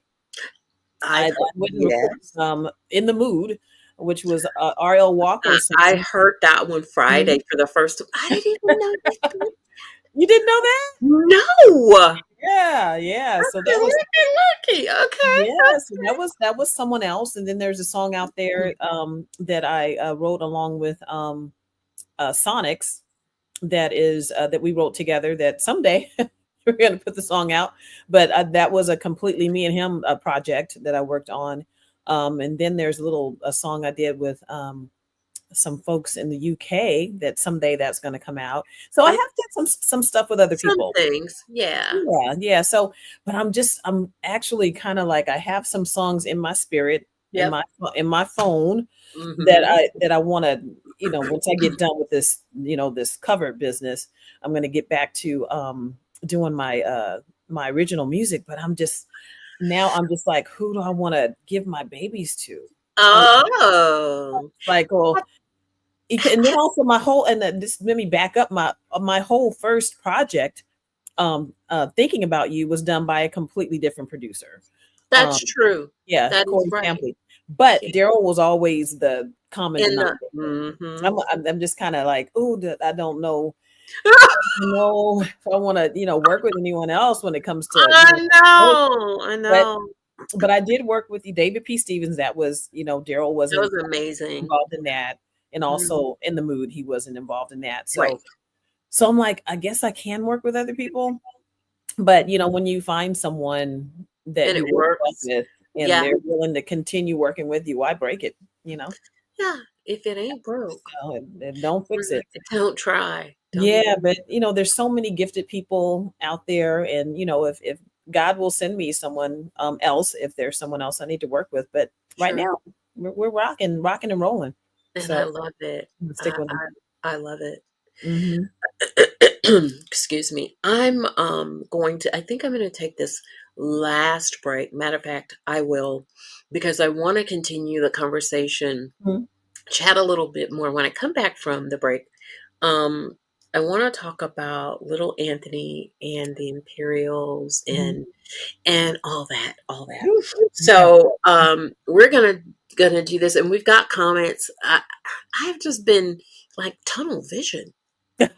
Speaker 2: I
Speaker 1: I've heard,
Speaker 2: went and recorded
Speaker 1: yes.
Speaker 2: In the Mood, which was R.L. Walker's
Speaker 1: I
Speaker 2: song.
Speaker 1: heard that one Friday
Speaker 2: Mhm.
Speaker 1: for the first time. I didn't even know they did.
Speaker 2: You didn't know that?
Speaker 1: No.
Speaker 2: Yeah, yeah. So
Speaker 1: Okay,
Speaker 2: that was
Speaker 1: looky, looky. Okay.
Speaker 2: yeah, so that was someone else, and then there's a song out
Speaker 1: Mhm.
Speaker 2: there that I wrote along with Sonics that is that we wrote together. That someday we're gonna put the song out, but that was a completely me and him project that I worked on. And then there's a song I did with some folks in the UK that someday that's going to come out. So I have
Speaker 1: Oh,
Speaker 2: did some stuff with other
Speaker 1: some
Speaker 2: people.
Speaker 1: things, yeah.
Speaker 2: Yeah, yeah. So, but I'm actually kind of like I have some songs in my spirit
Speaker 1: Yep.
Speaker 2: in my phone
Speaker 1: Mhm.
Speaker 2: that I want to, once I get done with this, this cover business, I'm going to get back to doing my original music. But I'm just like, who do I want to give my babies to? Um,
Speaker 1: Oh.
Speaker 2: like, well, and then also my whole and then this let me back up my whole first project Thinking About You was done by a completely different producer.
Speaker 1: That's
Speaker 2: Um,
Speaker 1: true.
Speaker 2: yeah,
Speaker 1: That is
Speaker 2: Corey
Speaker 1: right.
Speaker 2: Stampley. But
Speaker 1: Yeah.
Speaker 2: Daryl was always the common
Speaker 1: In the
Speaker 2: denominator.
Speaker 1: mhm.
Speaker 2: I'm just kind of like, oh, I don't know. No, if I want to, work with anyone else when it comes to,
Speaker 1: I know, I
Speaker 2: but
Speaker 1: know.
Speaker 2: I did work with the David P. Stevens. That was, Daryl
Speaker 1: That
Speaker 2: wasn't
Speaker 1: was amazing.
Speaker 2: involved in that, and
Speaker 1: Mhm.
Speaker 2: also In the Mood, he wasn't involved in that.
Speaker 1: Right.
Speaker 2: So I'm like, I guess I can work with other people. But, when you find someone that
Speaker 1: And
Speaker 2: you
Speaker 1: it
Speaker 2: really love
Speaker 1: works.
Speaker 2: with and
Speaker 1: Yeah.
Speaker 2: they're willing to continue working with you, why break it,
Speaker 1: Yeah. If it ain't broke,
Speaker 2: and don't fix it.
Speaker 1: don't try. Don't
Speaker 2: Yeah, but, there's so many gifted people out there and, if God will send me someone, else, if there's someone else I need to work with, but right
Speaker 1: sure.
Speaker 2: now, we're rocking and rolling.
Speaker 1: And I
Speaker 2: So,
Speaker 1: love it.
Speaker 2: I'm gonna stick
Speaker 1: I
Speaker 2: with them.
Speaker 1: I love it.
Speaker 2: Mhm.
Speaker 1: Excuse me. I'm going to I think I'm going to take this last break. Matter of fact, I will, because I want to continue the conversation,
Speaker 2: Mhm.
Speaker 1: chat a little bit more when I come back from the break. Um I want to talk about little Anthony and the Imperials
Speaker 2: Mhm.
Speaker 1: and all that.
Speaker 2: Woo, yeah.
Speaker 1: So, we're gonna do this, and we've got comments. I've just been like tunnel vision.
Speaker 2: We're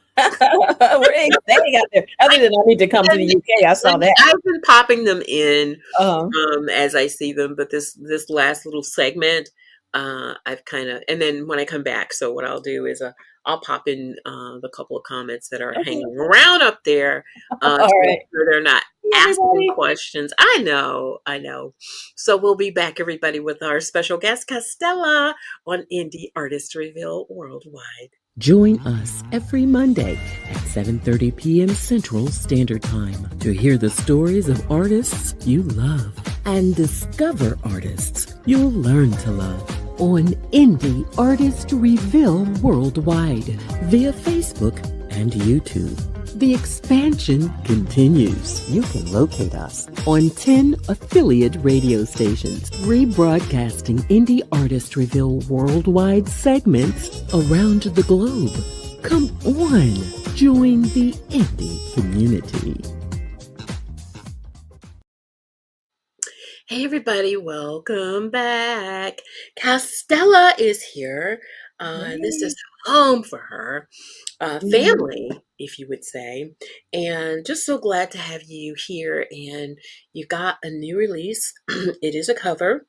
Speaker 2: staying out there. Other than I need to come to the
Speaker 1: And
Speaker 2: UK, I saw that.
Speaker 1: I've been popping them in,
Speaker 2: Uh-huh.
Speaker 1: as I see them, but this last little segment, I've kinda, and then when I come back, so what I'll do is, I'll pop in, the couple of comments that are
Speaker 2: Okay.
Speaker 1: hanging around up there,
Speaker 2: All
Speaker 1: to make
Speaker 2: right.
Speaker 1: sure they're not
Speaker 2: Hey,
Speaker 1: asking
Speaker 2: everybody.
Speaker 1: questions. I know, I know. So we'll be back, everybody, with our special guest, Castella, on Indie Artist Reveal Worldwide. Join us every Monday at 7:30 p.m. Central Standard Time to hear the stories of artists you love and discover artists you'll learn to love on Indie Artist Reveal Worldwide via Facebook and YouTube. The expansion continues. You can locate us on 10 affiliate radio stations, rebroadcasting Indie Artist Reveal Worldwide segments around the globe. Come on, join the indie community. Hey everybody, welcome back. Castella is here. This is
Speaker 2: Yay.
Speaker 1: home for her,
Speaker 2: Mhm,
Speaker 1: family, if you would say. And just so glad to have you here. And you got a new release. It is a cover,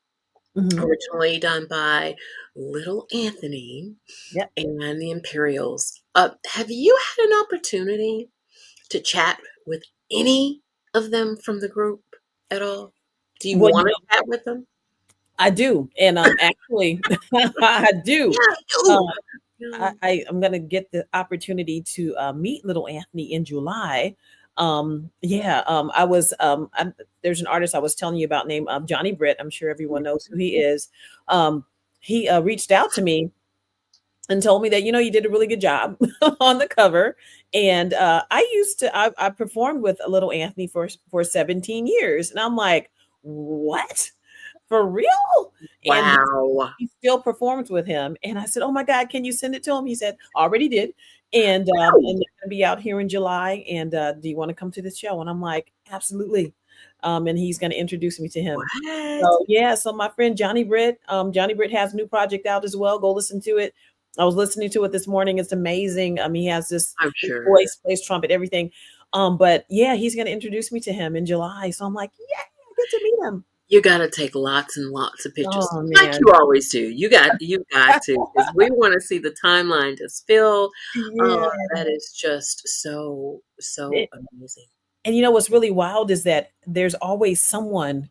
Speaker 2: mhm.
Speaker 1: originally done by Little Anthony
Speaker 2: Yep.
Speaker 1: and the Imperials. Have you had an opportunity to chat with any of them from the group at all? Do you
Speaker 2: Well,
Speaker 1: want to chat with them?
Speaker 2: I do, and, actually, I do.
Speaker 1: Yeah,
Speaker 2: Uh,
Speaker 1: ooh, yeah,
Speaker 2: I'm gonna get the opportunity to, meet little Anthony in July. Yeah, I was, there's an artist I was telling you about named, Johnny Britt. I'm sure everyone knows who he is. Um, he, reached out to me and told me that, you did a really good job on the cover. And I performed with a little Anthony for 17 years. And I'm like, what? For real? And
Speaker 1: wow.
Speaker 2: he still performs with him. And I said, oh my God, can you send it to him? He said, already did. And they're gonna be out here in July. And do you want to come to the show? And I'm like, absolutely. And he's gonna introduce me to him.
Speaker 1: What?
Speaker 2: So yeah, so my friend Johnny Britt has a new project out as well. Go listen to it. I was listening to it this morning. It's amazing. He has
Speaker 1: I'm
Speaker 2: this
Speaker 1: sure.
Speaker 2: voice, plays trumpet, everything. But yeah, he's gonna introduce me to him in July. So I'm like, yeah, I get to meet him.
Speaker 1: You gotta take lots and lots of pictures,
Speaker 2: Oh
Speaker 1: like
Speaker 2: man.
Speaker 1: you always do. You got to, because we want to see the timeline just fill. Oh,
Speaker 2: Yeah.
Speaker 1: that is just so amazing.
Speaker 2: And you know what's really wild is that there's always someone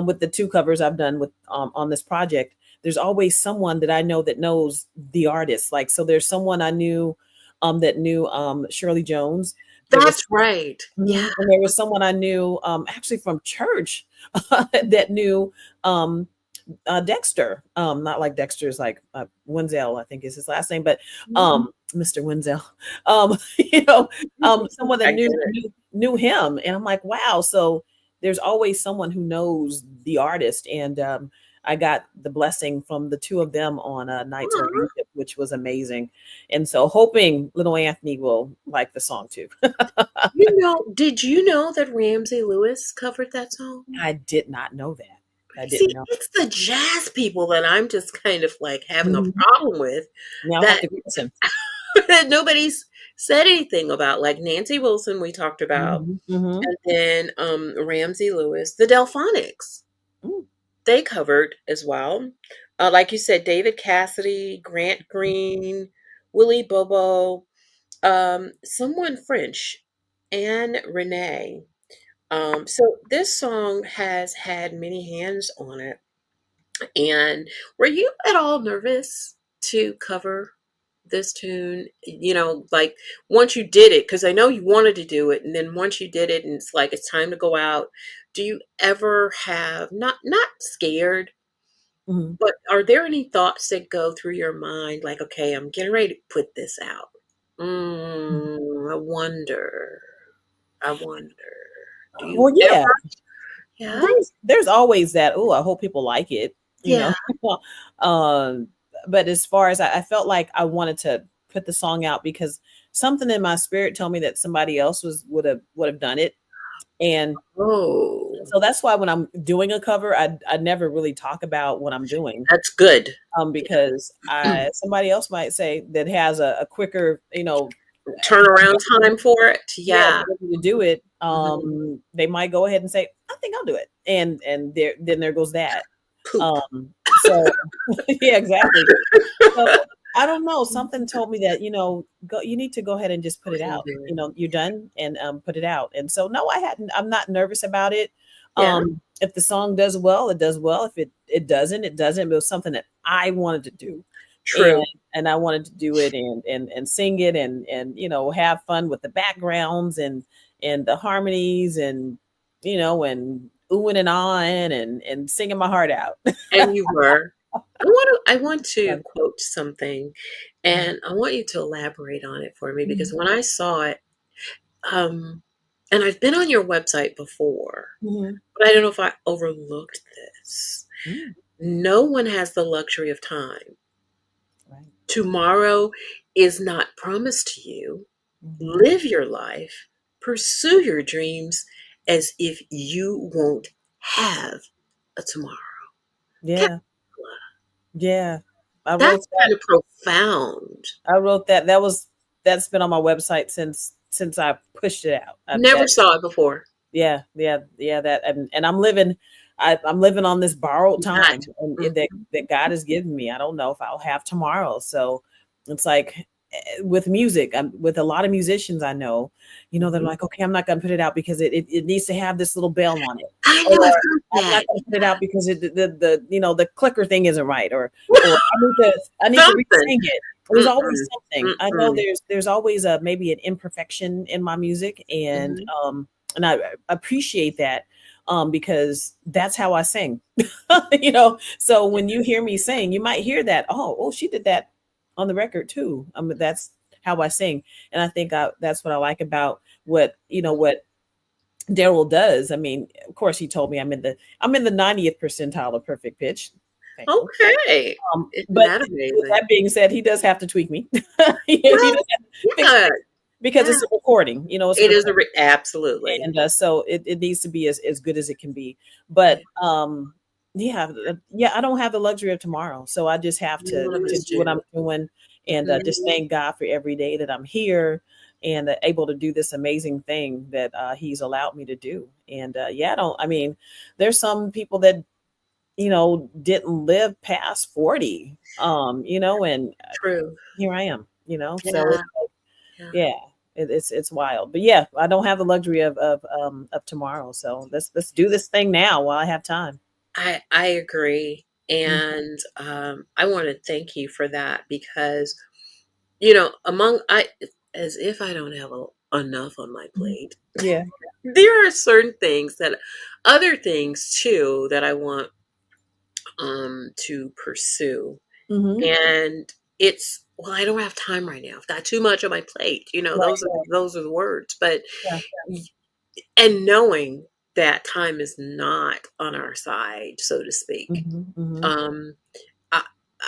Speaker 2: with the two covers I've done with on this project. There's always someone that I know that knows the artist. Like so, there's someone I knew that knew Shirley Jones. There was
Speaker 1: That's right. Yeah.
Speaker 2: and there was someone I knew actually from church that knew um, Dexter. Not like Dexter's like Wenzel, I think is his last name, but
Speaker 1: Mhm.
Speaker 2: Mr. Wenzel. You know, someone that
Speaker 1: I get
Speaker 2: knew
Speaker 1: it.
Speaker 2: knew him, and I'm like, wow. So there's always someone who knows the artist, and I got the blessing from the two of them on Nights Over
Speaker 1: Aw.
Speaker 2: Egypt, which was amazing. And so hoping little Anthony will like the song too.
Speaker 1: Did you know that Ramsey Lewis covered that song?
Speaker 2: I did not know that. I
Speaker 1: See,
Speaker 2: didn't know.
Speaker 1: it's the jazz people that I'm just kind of like having a
Speaker 2: Mhm.
Speaker 1: problem with
Speaker 2: Now I'll have
Speaker 1: that
Speaker 2: to listen.
Speaker 1: that nobody's said anything about. Like Nancy Wilson, we talked about,
Speaker 2: Hmm. Hmm.
Speaker 1: and then Ramsey Lewis, the Delphonics, they covered as well. Like you said, David Cassidy, Grant Green, Willie Bobo, someone French, and Renee. So this song has had many hands on it. And were you at all nervous to cover this tune? Like once you did it, because I know you wanted to do it, and then once you did it, and it's like it's time to go out. Do you ever have not scared,
Speaker 2: Hmm.
Speaker 1: but are there any thoughts that go through your mind, like, okay, I'm getting ready to put this out? I wonder. I wonder. Do you
Speaker 2: Well,
Speaker 1: ever?
Speaker 2: yeah,
Speaker 1: Yeah.
Speaker 2: there's always that. Oh, I hope people like it. You
Speaker 1: Yeah.
Speaker 2: know, um, but as far as I felt like I wanted to put the song out because something in my spirit told me that somebody else would have done it, and
Speaker 1: Oh,
Speaker 2: so that's why when I'm doing a cover, I never really talk about what I'm doing.
Speaker 1: that's good.
Speaker 2: Because I somebody else might say that has a quicker,
Speaker 1: Turnaround time for it.
Speaker 2: yeah,
Speaker 1: Yeah.
Speaker 2: ability to do it,
Speaker 1: Mhm.
Speaker 2: they might go ahead and say, "I think I'll do it," and there goes that.
Speaker 1: Poop.
Speaker 2: So yeah, exactly. So I don't know. Something told me that you need to go ahead and just
Speaker 1: Go
Speaker 2: put it
Speaker 1: ahead and
Speaker 2: out.
Speaker 1: do it.
Speaker 2: You're done and put it out. And so no, I hadn't. I'm not nervous about it.
Speaker 1: Yeah.
Speaker 2: If the song does well, it does well. If it doesn't, it doesn't. But it was something that I wanted to do, and
Speaker 1: True.
Speaker 2: and I wanted to do it and sing it and have fun with the backgrounds and the harmonies and oohing and ahhing and singing my heart out.
Speaker 1: And you were. I want to quote something,
Speaker 2: Mhm,
Speaker 1: and I want you to elaborate on it for me, because
Speaker 2: mhm,
Speaker 1: when I saw it, um, and I've been on your website before,
Speaker 2: mhm,
Speaker 1: but I don't know if I overlooked this.
Speaker 2: mm,
Speaker 1: No one has the luxury of time.
Speaker 2: right.
Speaker 1: Tomorrow is not promised to you.
Speaker 2: Mhm,
Speaker 1: Live your life, pursue your dreams as if you won't have a tomorrow.
Speaker 2: Yeah.
Speaker 1: Castella.
Speaker 2: Yeah. I wrote
Speaker 1: That's
Speaker 2: that.
Speaker 1: kind of profound.
Speaker 2: I wrote that. That's been on my website since I pushed it out.
Speaker 1: Never
Speaker 2: That
Speaker 1: saw it before.
Speaker 2: Yeah, yeah, yeah. That and I'm living, I'm living on this borrowed
Speaker 1: Not.
Speaker 2: time, and that
Speaker 1: Mhm,
Speaker 2: God has given me. I don't know if I'll have tomorrow. So it's like with music, with a lot of musicians I know, they're
Speaker 1: mhm.
Speaker 2: like, okay, I'm not going to put it out because it needs to have this little bell on it,
Speaker 1: I know, I've
Speaker 2: or
Speaker 1: heard
Speaker 2: I'm not
Speaker 1: that.
Speaker 2: going to put it out because the clicker thing isn't right, or I need to
Speaker 1: Something.
Speaker 2: re-sing it. There's always
Speaker 1: Mm-mm,
Speaker 2: something. I know
Speaker 1: mm-mm.
Speaker 2: there's always a maybe an imperfection in my music,
Speaker 1: Mhm.
Speaker 2: and I appreciate that, because that's how I sing. So
Speaker 1: Yeah,
Speaker 2: when you hear me sing, you might hear that. Oh, she did that on the record too. That's how I sing, and I think that's what I like about what Daryl does. I mean, of course, he told me I'm in the 90th percentile of perfect pitch. Thankfully.
Speaker 1: okay. Isn't
Speaker 2: But
Speaker 1: that
Speaker 2: with
Speaker 1: amazing?
Speaker 2: that being said, he does have to tweak me. He
Speaker 1: Well,
Speaker 2: does have to fix
Speaker 1: yeah,
Speaker 2: things because
Speaker 1: yeah.
Speaker 2: it's a recording. It's a
Speaker 1: It is
Speaker 2: recording,
Speaker 1: absolutely.
Speaker 2: and so it needs to be as good as it can be.
Speaker 1: Yeah,
Speaker 2: But yeah, yeah, I don't have the luxury of tomorrow, so I just have
Speaker 1: none of
Speaker 2: to
Speaker 1: us
Speaker 2: do what
Speaker 1: do.
Speaker 2: I'm doing, and just
Speaker 1: Mhm.
Speaker 2: thank God for every day that I'm here and able to do this amazing thing that He's allowed me to do. And yeah, I mean, there's some people that didn't live past 40, and
Speaker 1: True.
Speaker 2: here I am, so
Speaker 1: Yeah,
Speaker 2: it's like,
Speaker 1: yeah.
Speaker 2: yeah, it's wild. But yeah, I don't have the luxury of tomorrow. So let's do this thing now while I have time.
Speaker 1: I agree.
Speaker 2: Mhm.
Speaker 1: And I want to thank you for that because among I as if I don't have enough on my
Speaker 2: Mhm.
Speaker 1: plate.
Speaker 2: Yeah.
Speaker 1: There are certain things that other things too that I want to pursue.
Speaker 2: Hmm.
Speaker 1: And it's well, I don't have time right now. I've got too much on my plate.
Speaker 2: Right.
Speaker 1: Those are the words. But
Speaker 2: Yeah.
Speaker 1: and knowing that time is not on our side, so to speak.
Speaker 2: Hmm. Hmm.
Speaker 1: Um, I,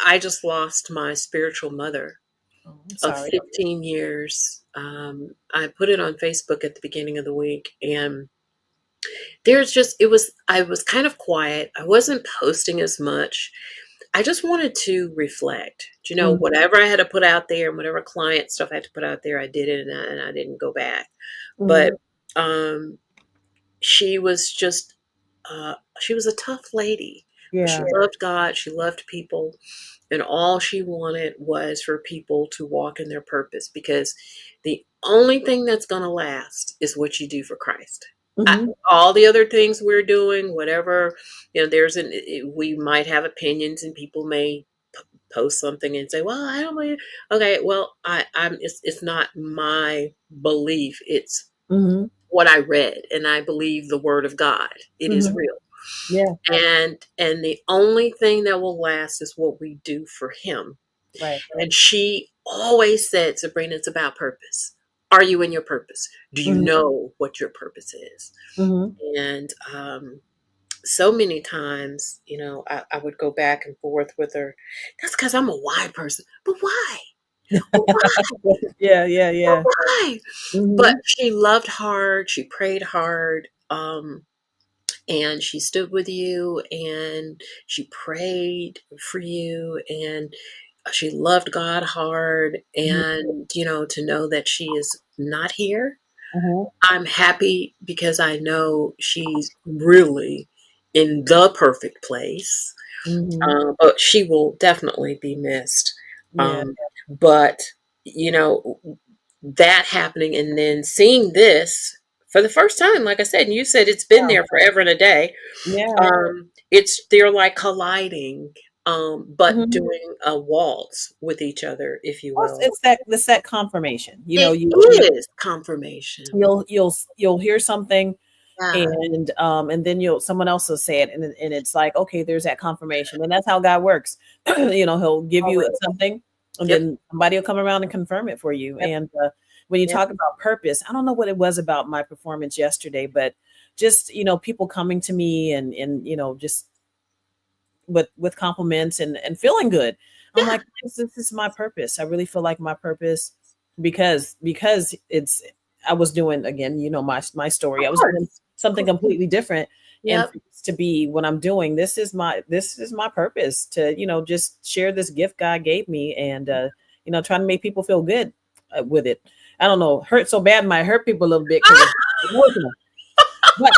Speaker 1: I just lost my spiritual mother
Speaker 2: Oh, I'm
Speaker 1: of
Speaker 2: sorry.
Speaker 1: 15 years. I put it on Facebook at the beginning of the week, and I was kind of quiet. I wasn't posting as much. I just wanted to reflect.
Speaker 2: Hmm.
Speaker 1: Whatever I had to put out there and whatever client stuff I had to put out there, I did it, and I didn't go back. But
Speaker 2: Hmm.
Speaker 1: um, she was just, she was a tough lady, but she
Speaker 2: Yeah.
Speaker 1: loved God, she loved people, and all she wanted was for people to walk in their purpose because the only thing that's going to last is what you do for Christ. I,
Speaker 2: Hmm.
Speaker 1: all the other things we're doing, whatever, we might have opinions and people may post something and say, well, I don't believe, okay, well, it's not my belief. It's
Speaker 2: Hmm.
Speaker 1: what I read and I believe the word of God. It is
Speaker 2: Hmm.
Speaker 1: real.
Speaker 2: Yeah.
Speaker 1: And the only thing that will last is what we do for him.
Speaker 2: Right.
Speaker 1: And she always said, Sabrina, it's about purpose. Are you in your purpose? Do you
Speaker 2: Hmm.
Speaker 1: know what your purpose is?
Speaker 2: Hmm.
Speaker 1: And so many times, I would go back and forth with her. That's because I'm a why person. But why? But why?
Speaker 2: Yeah. Yeah.
Speaker 1: But
Speaker 2: Yeah.
Speaker 1: why? But
Speaker 2: Hmm.
Speaker 1: she loved hard. She prayed hard. And she stood with you and she prayed for you and she loved God hard. And, to know that she is not here,
Speaker 2: Hmm.
Speaker 1: I'm happy because I know she's really in the perfect place.
Speaker 2: Hmm.
Speaker 1: But she will definitely be missed.
Speaker 2: Yeah.
Speaker 1: Um, but, you know, that happening and then seeing this for the first time, like I said, and you said it's been there forever and a day.
Speaker 2: Yeah.
Speaker 1: They're like colliding, but
Speaker 2: Hmm.
Speaker 1: doing a waltz with each other, if you
Speaker 2: Well,
Speaker 1: will.
Speaker 2: it's that confirmation.
Speaker 1: It
Speaker 2: You
Speaker 1: is confirmation.
Speaker 2: you'll hear something,
Speaker 1: Yeah.
Speaker 2: and then someone else will say it, and it's like, okay, there's that confirmation, and that's how God works. He'll give you
Speaker 1: Always.
Speaker 2: something, and
Speaker 1: Yep.
Speaker 2: then somebody will come around and confirm it for you.
Speaker 1: Yep.
Speaker 2: And when you
Speaker 1: Yep.
Speaker 2: talk about purpose, I don't know what it was about my performance yesterday, but just people coming to me and just with compliments and feeling good. I'm
Speaker 1: Yeah.
Speaker 2: like, this is my purpose. I really feel like my purpose, because it's I was doing, again, my story.
Speaker 1: Of
Speaker 2: I was doing
Speaker 1: course. Of
Speaker 2: something
Speaker 1: course.
Speaker 2: completely different, And
Speaker 1: Yep.
Speaker 2: for this to be what I'm doing, this is my purpose to, just share this gift God gave me, and trying to make people feel good with it. I don't know, hurt so bad might hurt people a little bit because it's emotional. But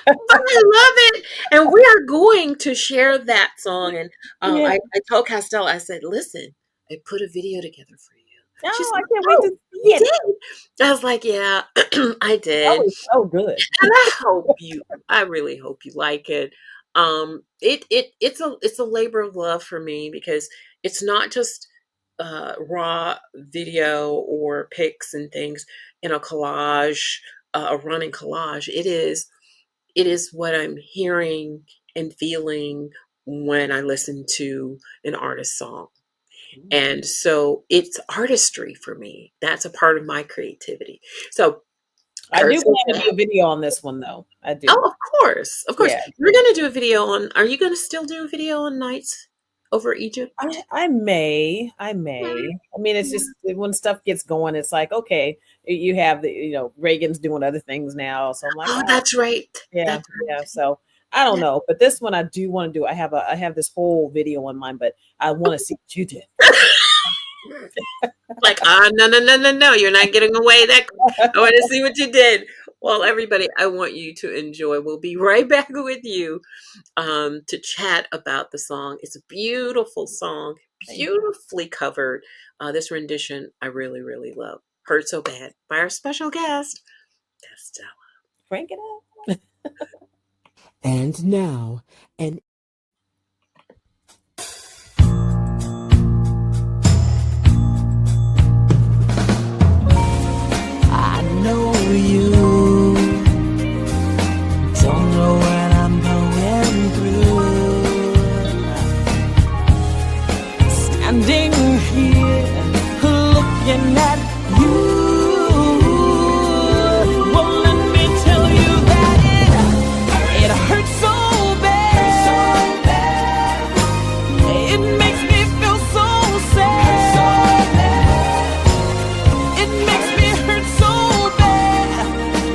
Speaker 1: But I love it. And we are going to share that song. And
Speaker 2: yeah.
Speaker 1: I told Castella, I said, listen, I put a video together for you. She
Speaker 2: Oh,
Speaker 1: said,
Speaker 2: I can't wait
Speaker 1: oh,
Speaker 2: to see
Speaker 1: you
Speaker 2: it.
Speaker 1: did? I was like, yeah, I
Speaker 2: Oh,
Speaker 1: did.
Speaker 2: it's so good.
Speaker 1: And I really hope you like it. It's a labor of love for me because it's not just raw video or pics and things in a collage, a running collage. It is what I'm hearing and feeling when I listen to an artist's song. And so it's artistry for me. That's a part of my creativity. So
Speaker 2: I do
Speaker 1: Hurts.
Speaker 2: plan to do a video on this one though. I
Speaker 1: Oh,
Speaker 2: do.
Speaker 1: of course, of course.
Speaker 2: Yeah.
Speaker 1: You're gonna do a video on. Are you gonna still do a video on nights over Egypt?
Speaker 2: I may. I
Speaker 1: Mhm.
Speaker 2: may. I mean, it's
Speaker 1: Yeah.
Speaker 2: just when stuff gets going, it's like, okay, you have Reagan's doing other things now. So I'm like,
Speaker 1: Oh,
Speaker 2: oh,
Speaker 1: that's right.
Speaker 2: yeah,
Speaker 1: That's
Speaker 2: yeah.
Speaker 1: right.
Speaker 2: So I don't
Speaker 1: Yeah.
Speaker 2: know. But this one I do want to do. I have this whole video in mind, but I want to see what you did.
Speaker 1: Like, no, no, no, no, no. You're not getting away. That I want to see what you did. Well, everybody, I want you to enjoy. We'll be right back with you to chat about the song. It's a beautiful song,
Speaker 2: Thank you.
Speaker 1: beautifully covered. This rendition I really, really love. Hurt So Bad by our special guest, Castella.
Speaker 2: Crank it up.
Speaker 1: And now, an I know you don't know what I'm going through. Standing here looking at you. Well, let me tell you that it hurts so bad. It makes me feel so sad. It makes me hurt so bad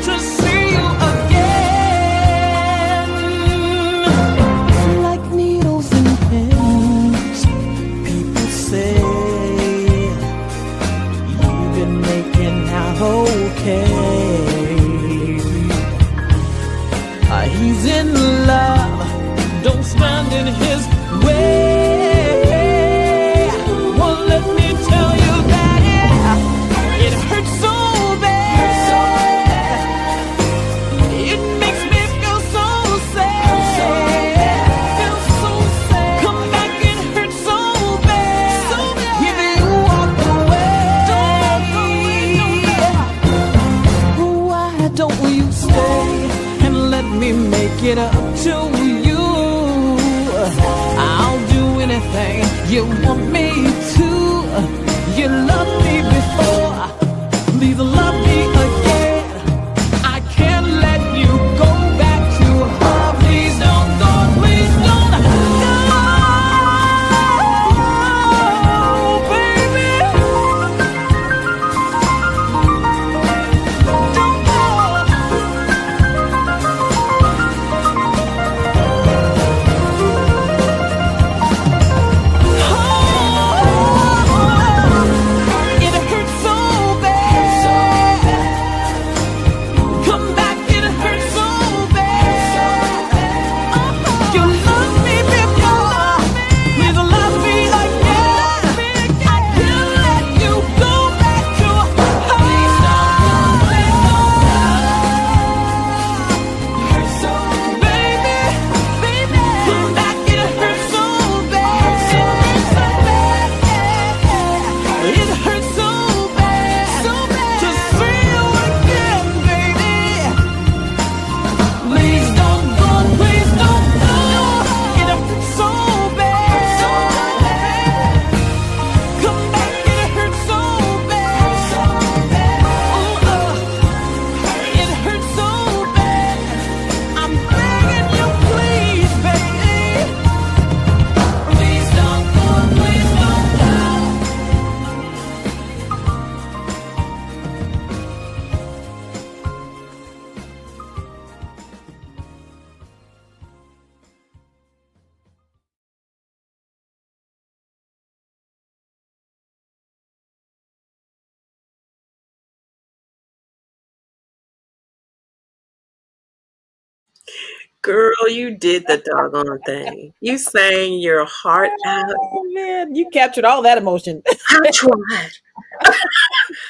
Speaker 1: to see you again. Like needles and pins, people say you've been making out okay. He's in love, don't stand in his way. Well, let me tell you that it hurts so bad. It makes me feel so sad. Feel so sad. Come back, it hurts so bad. If you walk away, why don't you stay and let me make it up to you? I'll do anything you want me to. You loved me before, please love me again. I can't let you go back to her. Please don't go, please don't go, baby. Don't go. It hurts so bad. Girl, you did the doggone thing. You sang your heart out.
Speaker 2: Oh man, you captured all that emotion.
Speaker 1: I tried.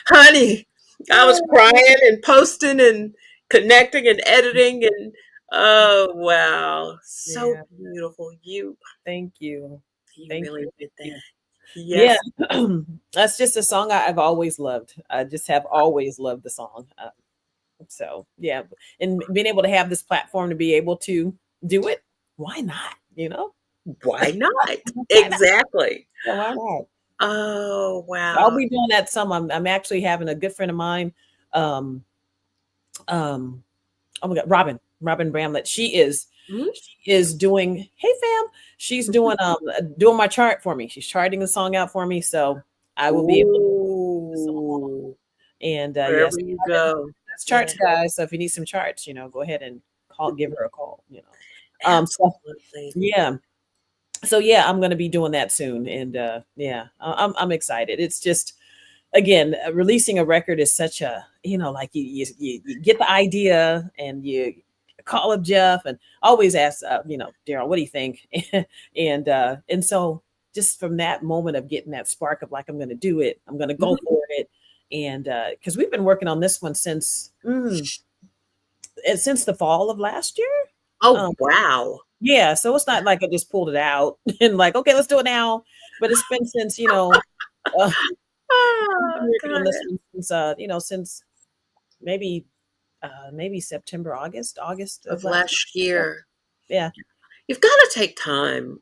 Speaker 1: Honey, I was crying and posting and connecting and editing and oh wow. So
Speaker 2: Yeah,
Speaker 1: beautiful.
Speaker 2: thank you.
Speaker 1: You
Speaker 2: Thank
Speaker 1: really
Speaker 2: you.
Speaker 1: did
Speaker 2: Thank you.
Speaker 1: that.
Speaker 2: Yeah,
Speaker 1: Yes.
Speaker 2: that's just a song I've always loved. I just have always loved the song. So yeah, and being able to have this platform to be able to do it, why not? You know,
Speaker 1: Why not?
Speaker 2: why not?
Speaker 1: Exactly.
Speaker 2: Yeah, why not?
Speaker 1: Oh
Speaker 2: So I'll
Speaker 1: wow.
Speaker 2: be doing that some. I'm actually having a good friend of mine. Um, um, oh my God, Robin Bramlett.
Speaker 1: Mhm.
Speaker 2: She is doing. Hey fam, she's doing my chart for me. She's charting the song out for me, so I will be able to do the song.
Speaker 1: Ooh.
Speaker 2: And
Speaker 1: Wherever
Speaker 2: yes,
Speaker 1: you
Speaker 2: Robin
Speaker 1: go.
Speaker 2: does
Speaker 1: Yeah,
Speaker 2: charts, guys. So if you need some charts, go ahead and give her a call. So
Speaker 1: absolutely.
Speaker 2: yeah, so yeah, I'm going to be doing that soon, and yeah, I'm excited. It's just again, releasing a record is such a like you get the idea and you call up Jeff and always ask Daryl, what do you think? And so just from that moment of getting that spark of like I'm going to do it, I'm going to go
Speaker 1: Mhm.
Speaker 2: for it, and because we've been working on this one since the fall of last year.
Speaker 1: Oh
Speaker 2: Um,
Speaker 1: wow.
Speaker 2: yeah, so it's not like I just pulled it out and like, okay, let's do it now. But it's been since, we've been
Speaker 1: Oh,
Speaker 2: working on
Speaker 1: got
Speaker 2: this
Speaker 1: it.
Speaker 2: one since maybe maybe September, August of
Speaker 1: Of
Speaker 2: last
Speaker 1: last
Speaker 2: year.
Speaker 1: year.
Speaker 2: Yeah.
Speaker 1: You've got to take time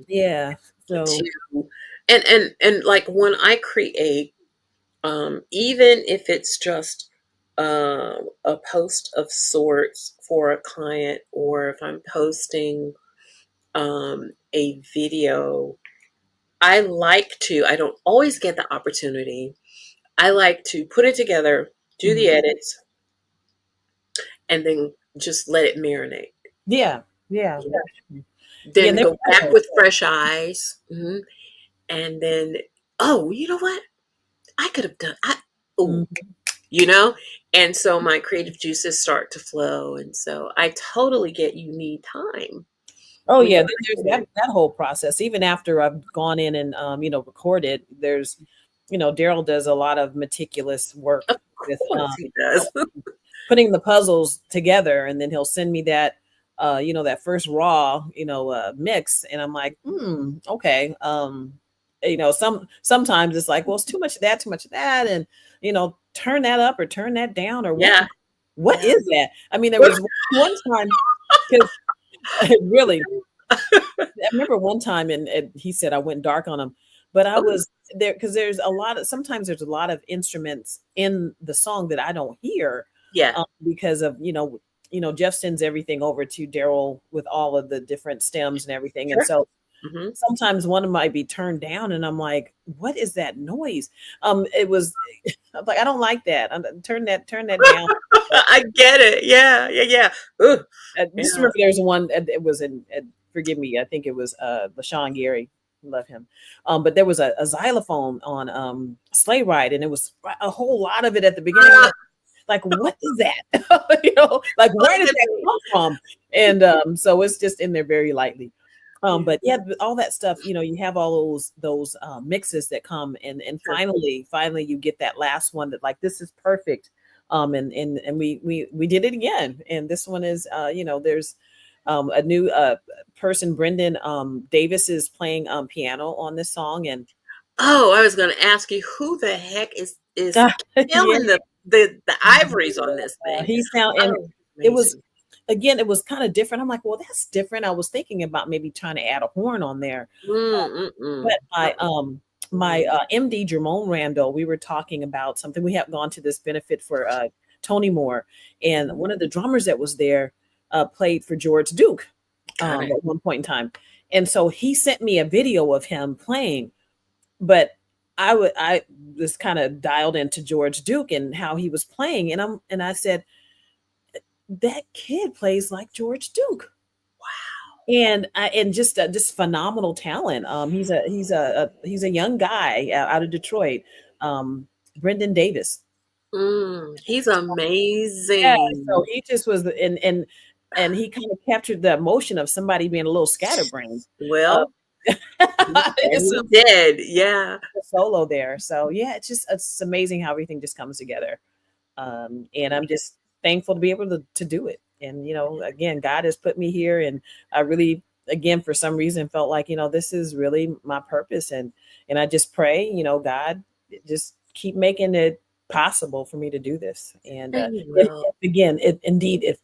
Speaker 2: Yeah. So
Speaker 1: to and like when I create even if it's just a post of sorts for a client or if I'm posting a video, I don't always get the opportunity. I like to put it together, do the
Speaker 2: mhm.
Speaker 1: edits, and then just let it marinate.
Speaker 2: Yeah. Yeah.
Speaker 1: Yeah.
Speaker 2: Yeah,
Speaker 1: Then
Speaker 2: there's
Speaker 1: go
Speaker 2: a
Speaker 1: back
Speaker 2: whole
Speaker 1: with fresh eyes. And then, oh, you know what? I could have done, oh,
Speaker 2: mhm.
Speaker 1: you know? And so my creative juices start to flow. And so I totally get you need time
Speaker 2: Oh
Speaker 1: when
Speaker 2: yeah,
Speaker 1: you're
Speaker 2: there's
Speaker 1: creating.
Speaker 2: that whole process. Even after I've gone in and recorded, there's Daryl does a lot of meticulous
Speaker 1: Of
Speaker 2: work with
Speaker 1: course he
Speaker 2: you know,
Speaker 1: does.
Speaker 2: putting the puzzles together, and then he'll send me that that first raw mix, and I'm like, okay. Sometimes it's like, well, it's too much of that, too much of that, and turn that up or turn that down, or
Speaker 1: Yeah.
Speaker 2: what
Speaker 1: Yeah.
Speaker 2: is that? I mean, there was one time because really, I remember one time, and he said I went dark on him, but I
Speaker 1: Oh,
Speaker 2: was there because sometimes there's a lot of instruments in the song that I don't hear,
Speaker 1: yeah.
Speaker 2: because of Jeff sends everything over to Daryl with all of the different stems and everything, and
Speaker 1: Sure.
Speaker 2: so
Speaker 1: Hmm.
Speaker 2: sometimes one might be turned down, and I'm like, what is that noise? It was I'm like, I don't like that. Turn that down.
Speaker 1: I get it. Yeah. Yeah. Yeah. Ooh, yeah.
Speaker 2: Just remember, there's one. It was in. Forgive me. I think it was LaShawn Gary. Love him. But there was a xylophone on Sleigh Ride, and it was a whole lot of it at the beginning. I'm
Speaker 1: Ah,
Speaker 2: like, what is that? Like where did
Speaker 1: look at
Speaker 2: that
Speaker 1: me.
Speaker 2: come from? And so it's just in there very lightly.
Speaker 1: Yeah.
Speaker 2: But yeah, all that stuff, you have all those mixes that come, and
Speaker 1: Sure.
Speaker 2: finally you get that last one that like this is perfect. And we did it again, and this one is there's a new person, Brendan Davis, is playing piano on this song, and
Speaker 1: Oh, I was going to ask you who the heck is
Speaker 2: yeah,
Speaker 1: killing the ivories on this thing.
Speaker 2: he sound and
Speaker 1: Oh,
Speaker 2: it was
Speaker 1: amazing.
Speaker 2: again, it was kind of different. I'm like, well, that's different. I was thinking about maybe trying to add a horn on there.
Speaker 1: Mm-mm.
Speaker 2: But my
Speaker 1: Mm.
Speaker 2: MD Jermone Randall, we were talking about something. We have gone to this benefit for Tony Moore, and
Speaker 1: Mhm.
Speaker 2: one of the drummers that was there played for George Duke
Speaker 1: Got it.
Speaker 2: at one point in time, and so he sent me a video of him playing. But I was kind of dialed into George Duke and how he was playing, and I said, that kid plays like George Duke. And just phenomenal talent. He's a young guy out of Detroit, Brendan Davis.
Speaker 1: He's
Speaker 2: Yeah,
Speaker 1: amazing.
Speaker 2: so he just was, and and he kind of captured the emotion of somebody being a little scatterbrained. Uh,
Speaker 1: Well, and
Speaker 2: it's
Speaker 1: he did. Yeah.
Speaker 2: a solo there. So yeah, it's amazing how everything just comes together. And I'm just thankful to be able to do it. And again, God has put me here, and I really, again, for some reason, felt like this is really my purpose, and I just pray, God, just keep making it possible for me to do this. And
Speaker 1: And he
Speaker 2: if,
Speaker 1: will.
Speaker 2: if, again, if indeed, if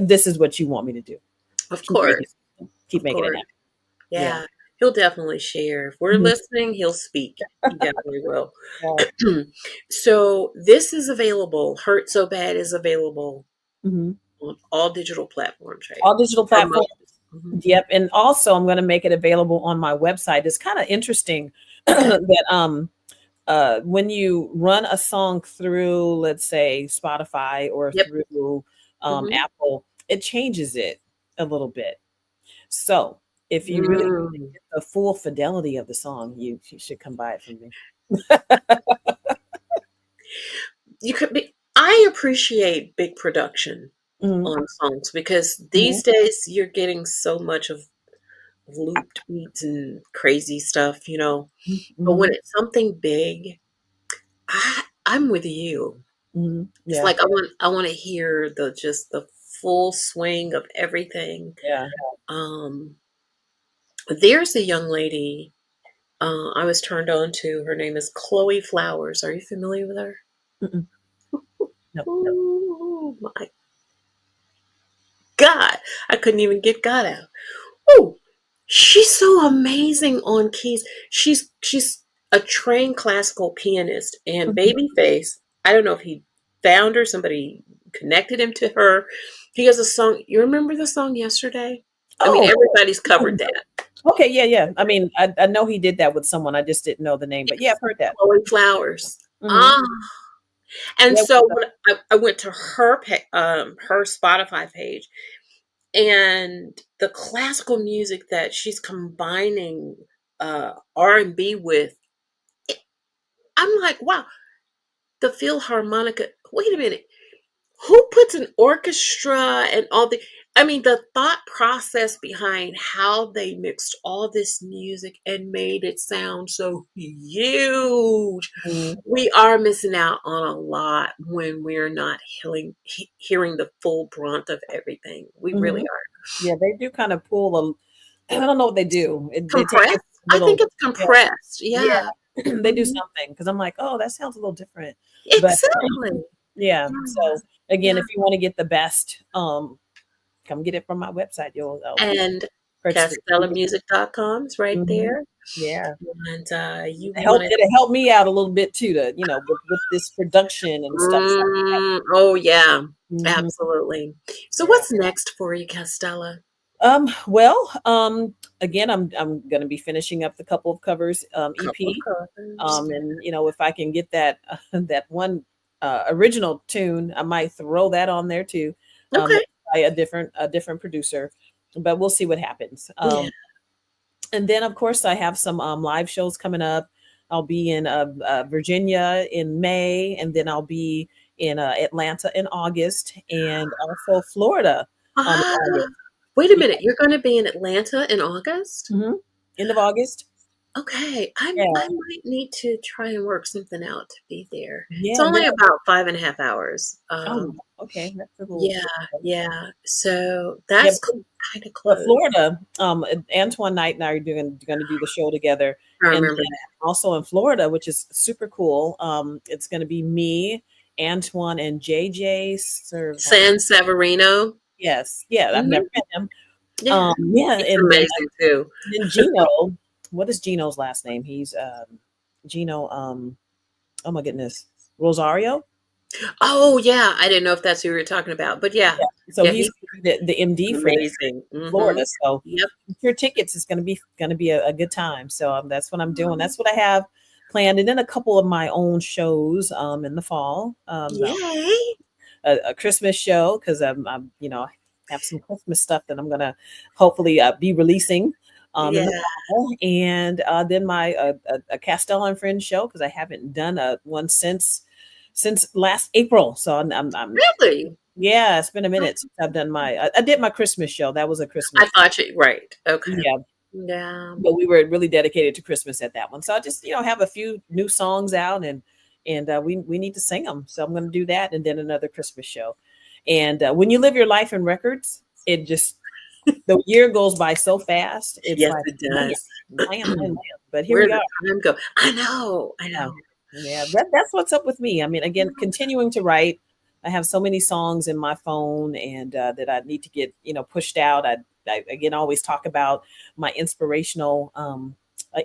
Speaker 2: this is what you want me to do,
Speaker 1: Of
Speaker 2: keep making
Speaker 1: course.
Speaker 2: keep
Speaker 1: Of
Speaker 2: making it
Speaker 1: course.
Speaker 2: happen. Yeah.
Speaker 1: Yeah. He'll definitely share. If we're
Speaker 2: Mhm.
Speaker 1: listening, he'll speak. He definitely will.
Speaker 2: Yeah.
Speaker 1: So this is available. Hurt So Bad is available
Speaker 2: Mhm.
Speaker 1: on all digital platforms, right?
Speaker 2: All digital
Speaker 1: For
Speaker 2: platforms.
Speaker 1: most. Mhm.
Speaker 2: Yep, and also I'm going to make it available on my website. It's kind of interesting
Speaker 1: Okay.
Speaker 2: that when you run a song through, let's say, Spotify or
Speaker 1: Yep.
Speaker 2: through
Speaker 1: Mhm.
Speaker 2: Apple, it changes it a little bit. So if you really want to
Speaker 1: Mm.
Speaker 2: get the full fidelity of the song, you should come buy it from me.
Speaker 1: You could be I appreciate big production
Speaker 2: Mhm,
Speaker 1: on songs because
Speaker 2: mhm,
Speaker 1: these days you're getting so much of looped beats and crazy stuff. But when
Speaker 2: mhm,
Speaker 1: it's something big, I'm with you.
Speaker 2: mhm.
Speaker 1: It's
Speaker 2: Yeah,
Speaker 1: like I want to hear the full swing of everything.
Speaker 2: yeah.
Speaker 1: Um, there's a young lady I was turned on to. Her name is Chloe Flowers. Are you familiar with her?
Speaker 2: Mm-mm. No, no.
Speaker 1: Oh my God. I couldn't even get God out. Oh, she's so amazing on keys. She's a trained classical pianist and
Speaker 2: Mhm.
Speaker 1: Babyface. I don't know if he found her, somebody connected him to her. He has a song. You remember the song Yesterday? I mean,
Speaker 2: Oh,
Speaker 1: everybody's covered
Speaker 2: mhm.
Speaker 1: that.
Speaker 2: Okay, yeah, yeah. I mean, I know he did that with someone. I just didn't know the name, but yeah, I've
Speaker 1: It's
Speaker 2: heard that.
Speaker 1: Chloe Flowers.
Speaker 2: Hmm.
Speaker 1: Ah, and
Speaker 2: Yeah.
Speaker 1: so when I went to her Spotify page, and the classical music that she's combining R&B with, I'm like, wow, the Philharmonica. Wait a minute, who puts an orchestra and all the? I mean, the thought process behind how they mixed all this music and made it sound so huge.
Speaker 2: Mhm.
Speaker 1: We are missing out on a lot when we're not hearing the full brunt of everything. We really
Speaker 2: Mhm.
Speaker 1: are.
Speaker 2: Yeah, they do kind of pull a I don't know what they do. They take
Speaker 1: Compressed?
Speaker 2: this
Speaker 1: I think
Speaker 2: little,
Speaker 1: it's
Speaker 2: yeah,
Speaker 1: compressed.
Speaker 2: yeah,
Speaker 1: Yeah.
Speaker 2: they do
Speaker 1: Mhm.
Speaker 2: something because I'm like, "Oh, that sounds a little different." But
Speaker 1: Exactly.
Speaker 2: yeah,
Speaker 1: Yeah.
Speaker 2: so again,
Speaker 1: Yeah.
Speaker 2: if you wanna get the best, come get it from my website. You'll
Speaker 1: And
Speaker 2: purchase it through there.
Speaker 1: CastellaMusic.com is right
Speaker 2: Mhm.
Speaker 1: there.
Speaker 2: Yeah.
Speaker 1: And you
Speaker 2: Help
Speaker 1: want to.
Speaker 2: it'll help me out a little bit too to, with this production and stuff. So
Speaker 1: Oh, yeah.
Speaker 2: mhm.
Speaker 1: Absolutely. So,
Speaker 2: Yeah.
Speaker 1: what's next for you, Castella?
Speaker 2: Well, again, I'm gonna be finishing up the couple of covers,
Speaker 1: Couple of
Speaker 2: EP.
Speaker 1: covers.
Speaker 2: And if I can get that that one original tune, I might throw that on there too.
Speaker 1: Okay.
Speaker 2: Maybe by a different producer, but we'll see what happens.
Speaker 1: Yeah.
Speaker 2: And then of course I have some live shows coming up. I'll be in Virginia in May, and then I'll be in Atlanta in August, and also Florida in
Speaker 1: Ah,
Speaker 2: August.
Speaker 1: wait a
Speaker 2: Yeah,
Speaker 1: minute. You're going to be in Atlanta in August?
Speaker 2: mhm. End of August.
Speaker 1: Okay. I
Speaker 2: Yeah,
Speaker 1: might need to try and work something out to be there. It's
Speaker 2: yeah, and then
Speaker 1: only about 5.5 hours.
Speaker 2: oh, okay, that's a little.
Speaker 1: Yeah, yeah. So
Speaker 2: Yeah,
Speaker 1: that's kind of
Speaker 2: but
Speaker 1: close.
Speaker 2: Florida, Antoine Knight and I are going to do the show together,
Speaker 1: I
Speaker 2: and
Speaker 1: remember
Speaker 2: then also in Florida, which is super cool. It's going to be me, Antoine, and JJ Servan.
Speaker 1: San Severino.
Speaker 2: Yes, yeah, I've never
Speaker 1: Mhm.
Speaker 2: met him.
Speaker 1: Yeah,
Speaker 2: Yeah,
Speaker 1: he's
Speaker 2: and then
Speaker 1: amazing too.
Speaker 2: Gino. What is Gino's last name? He's Gino. Oh my goodness, Rosario.
Speaker 1: Oh yeah, I didn't know if that's who you were talking about, but yeah,
Speaker 2: Yeah, so
Speaker 1: yeah,
Speaker 2: he's
Speaker 1: he's
Speaker 2: gonna be the MD for that
Speaker 1: amazing.
Speaker 2: in Florida. So
Speaker 1: Yep.
Speaker 2: your tickets is going to be a good time. So that's what I'm doing. That's what I have planned, and then a couple of my own shows in the fall.
Speaker 1: Yay!
Speaker 2: A Christmas show because I have some Christmas stuff that I'm gonna hopefully be releasing in the
Speaker 1: Yeah.
Speaker 2: fall, and then my a Castella and Friends show because I haven't done one since last April. So I'm
Speaker 1: Really?
Speaker 2: Yeah, it's been a minute since I've done I did my Christmas show. That was a
Speaker 1: I
Speaker 2: Christmas.
Speaker 1: thought you right. Okay.
Speaker 2: Yeah,
Speaker 1: Yeah.
Speaker 2: but we were really dedicated to Christmas at that one. So I just, have a few new songs out, and we need to sing them. So I'm going to do that, and then another Christmas show. And when you live your life in records, it just the year goes by so fast. It's
Speaker 1: Yes,
Speaker 2: like
Speaker 1: it
Speaker 2: man,
Speaker 1: does.
Speaker 2: man, man, man. But here
Speaker 1: Where
Speaker 2: we
Speaker 1: did
Speaker 2: are.
Speaker 1: the time go? I know. I
Speaker 2: Yeah,
Speaker 1: know.
Speaker 2: yeah. That's what's up with me. I mean, again, continuing to write. I have so many songs in my phone, and that I need to get pushed out. I again always talk about my inspirational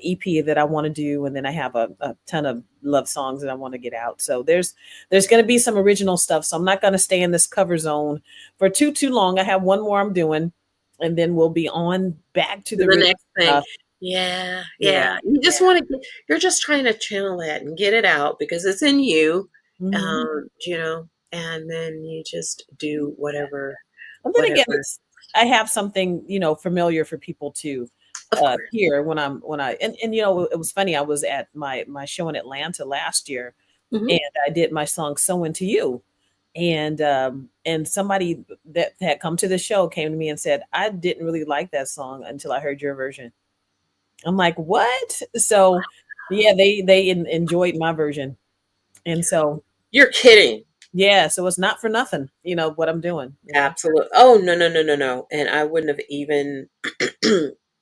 Speaker 2: EP that I want to do, and then I have a ton of love songs that I want to get out. So there's going to be some original stuff. So I'm not going to stay in this cover zone for too long. I have one more I'm doing, and then we'll be on back to
Speaker 1: To
Speaker 2: the
Speaker 1: the
Speaker 2: original
Speaker 1: next thing.
Speaker 2: stuff.
Speaker 1: Yeah,
Speaker 2: Yeah,
Speaker 1: yeah. You just
Speaker 2: yeah.
Speaker 1: want to you're just trying to channel that and get it out because it's in you.
Speaker 2: Mhm.
Speaker 1: And then you just do
Speaker 2: And then again,
Speaker 1: whatever.
Speaker 2: I have something familiar for people to
Speaker 1: Of course.
Speaker 2: hear when I and it was funny. I was at my show in Atlanta last year,
Speaker 1: Hmm.
Speaker 2: and I did my song "So Into You," and somebody that had come to the show came to me and said, "I didn't really like that song until I heard your version." I'm like, "What?" So yeah, they enjoyed my version, and so
Speaker 1: You're kidding.
Speaker 2: yeah, so it's not for nothing, what I'm doing.
Speaker 1: Absolutely. Oh, no, no, no, no, no. And I wouldn't have even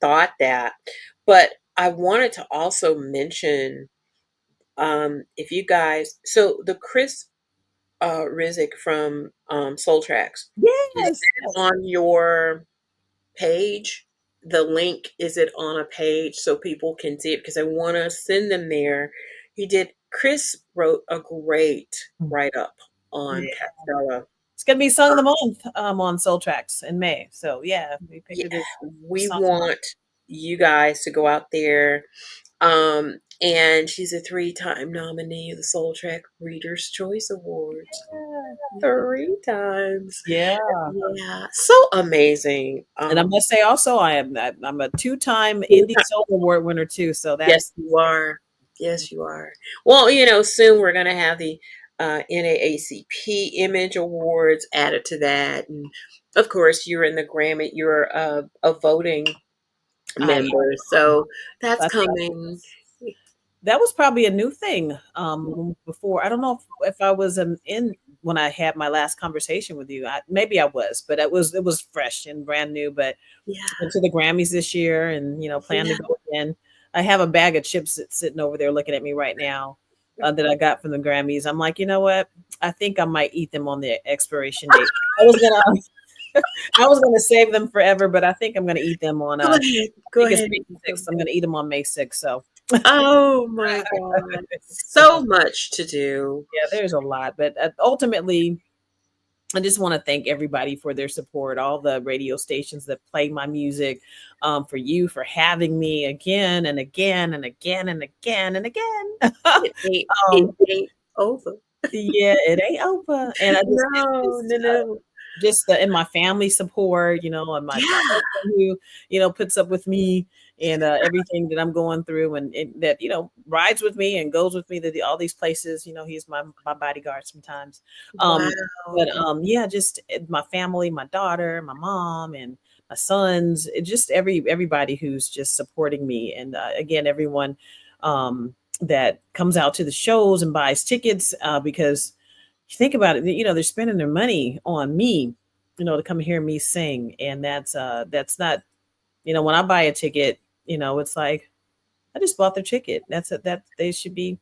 Speaker 1: thought that. But I wanted to also mention if you guys, so the Chris Rizik from Soul Tracks, is
Speaker 2: Yes,
Speaker 1: it on your page? The link, is it on a page so people can see it? Because I want to send them there. Chris wrote a great write up on
Speaker 2: yeah.
Speaker 1: Castella.
Speaker 2: It's gonna be song of the month on Soul Tracks in May. So yeah, we picked
Speaker 1: Yeah,
Speaker 2: it as
Speaker 1: we
Speaker 2: song of the month.
Speaker 1: want you guys to go out there. And she's a three-time nominee of the Soul Track Readers' Choice Awards.
Speaker 2: Yeah,
Speaker 1: Three times.
Speaker 2: yeah.
Speaker 1: Yeah, so amazing.
Speaker 2: And I must say also, I'm a two-time
Speaker 1: Two
Speaker 2: Indie
Speaker 1: ti-
Speaker 2: Soul Award winner too. So
Speaker 1: yes,
Speaker 2: that's
Speaker 1: you are. Yes, you are. Well, soon we're going to have the NAACP Image Awards added to that, and of course, you're in the Grammy. You're a voting
Speaker 2: I
Speaker 1: member, so
Speaker 2: I
Speaker 1: that's
Speaker 2: think
Speaker 1: coming.
Speaker 2: that was probably a new thing before. I don't know if I was in when I had my last conversation with you. Maybe I was, but it was fresh and brand new. But
Speaker 1: Yeah,
Speaker 2: went to the Grammys this year, and plan to
Speaker 1: yeah.
Speaker 2: go again. I have a bag of chips that's sitting over there looking at me right now that I got from the Grammys. I'm like, you know what? I think I might eat them on the expiration date. I was gonna I was gonna save them forever, but I think I'm gonna eat them on
Speaker 1: Go ahead.
Speaker 2: I
Speaker 1: Go
Speaker 2: think it's
Speaker 1: ahead
Speaker 2: May
Speaker 1: and eat
Speaker 2: 6th.
Speaker 1: them.
Speaker 2: I'm gonna eat them on May 6th. So
Speaker 1: Oh my God.
Speaker 2: so
Speaker 1: So much to do.
Speaker 2: yeah, there's a lot, but ultimately, I just want to thank everybody for their support, all the radio stations that play my music, for you for having me again and again and again and again and again.
Speaker 1: It
Speaker 2: um,
Speaker 1: ain't over.
Speaker 2: yeah, it ain't over, and I just
Speaker 1: No,
Speaker 2: it's
Speaker 1: no, no.
Speaker 2: just and my family support, and my
Speaker 1: Yeah.
Speaker 2: husband who puts up with me and everything that I'm going through, and that rides with me and goes with me to all these places. He's my bodyguard sometimes. Um, but
Speaker 1: Wow.
Speaker 2: yeah, just my family, my daughter, my mom, and my sons. Just everybody who's just supporting me, and again, everyone that comes out to the shows and buys tickets because you think about it, they're spending their money on me, to come hear me sing. And that's not, when I buy a ticket, it's like I just bought their ticket. That they should be,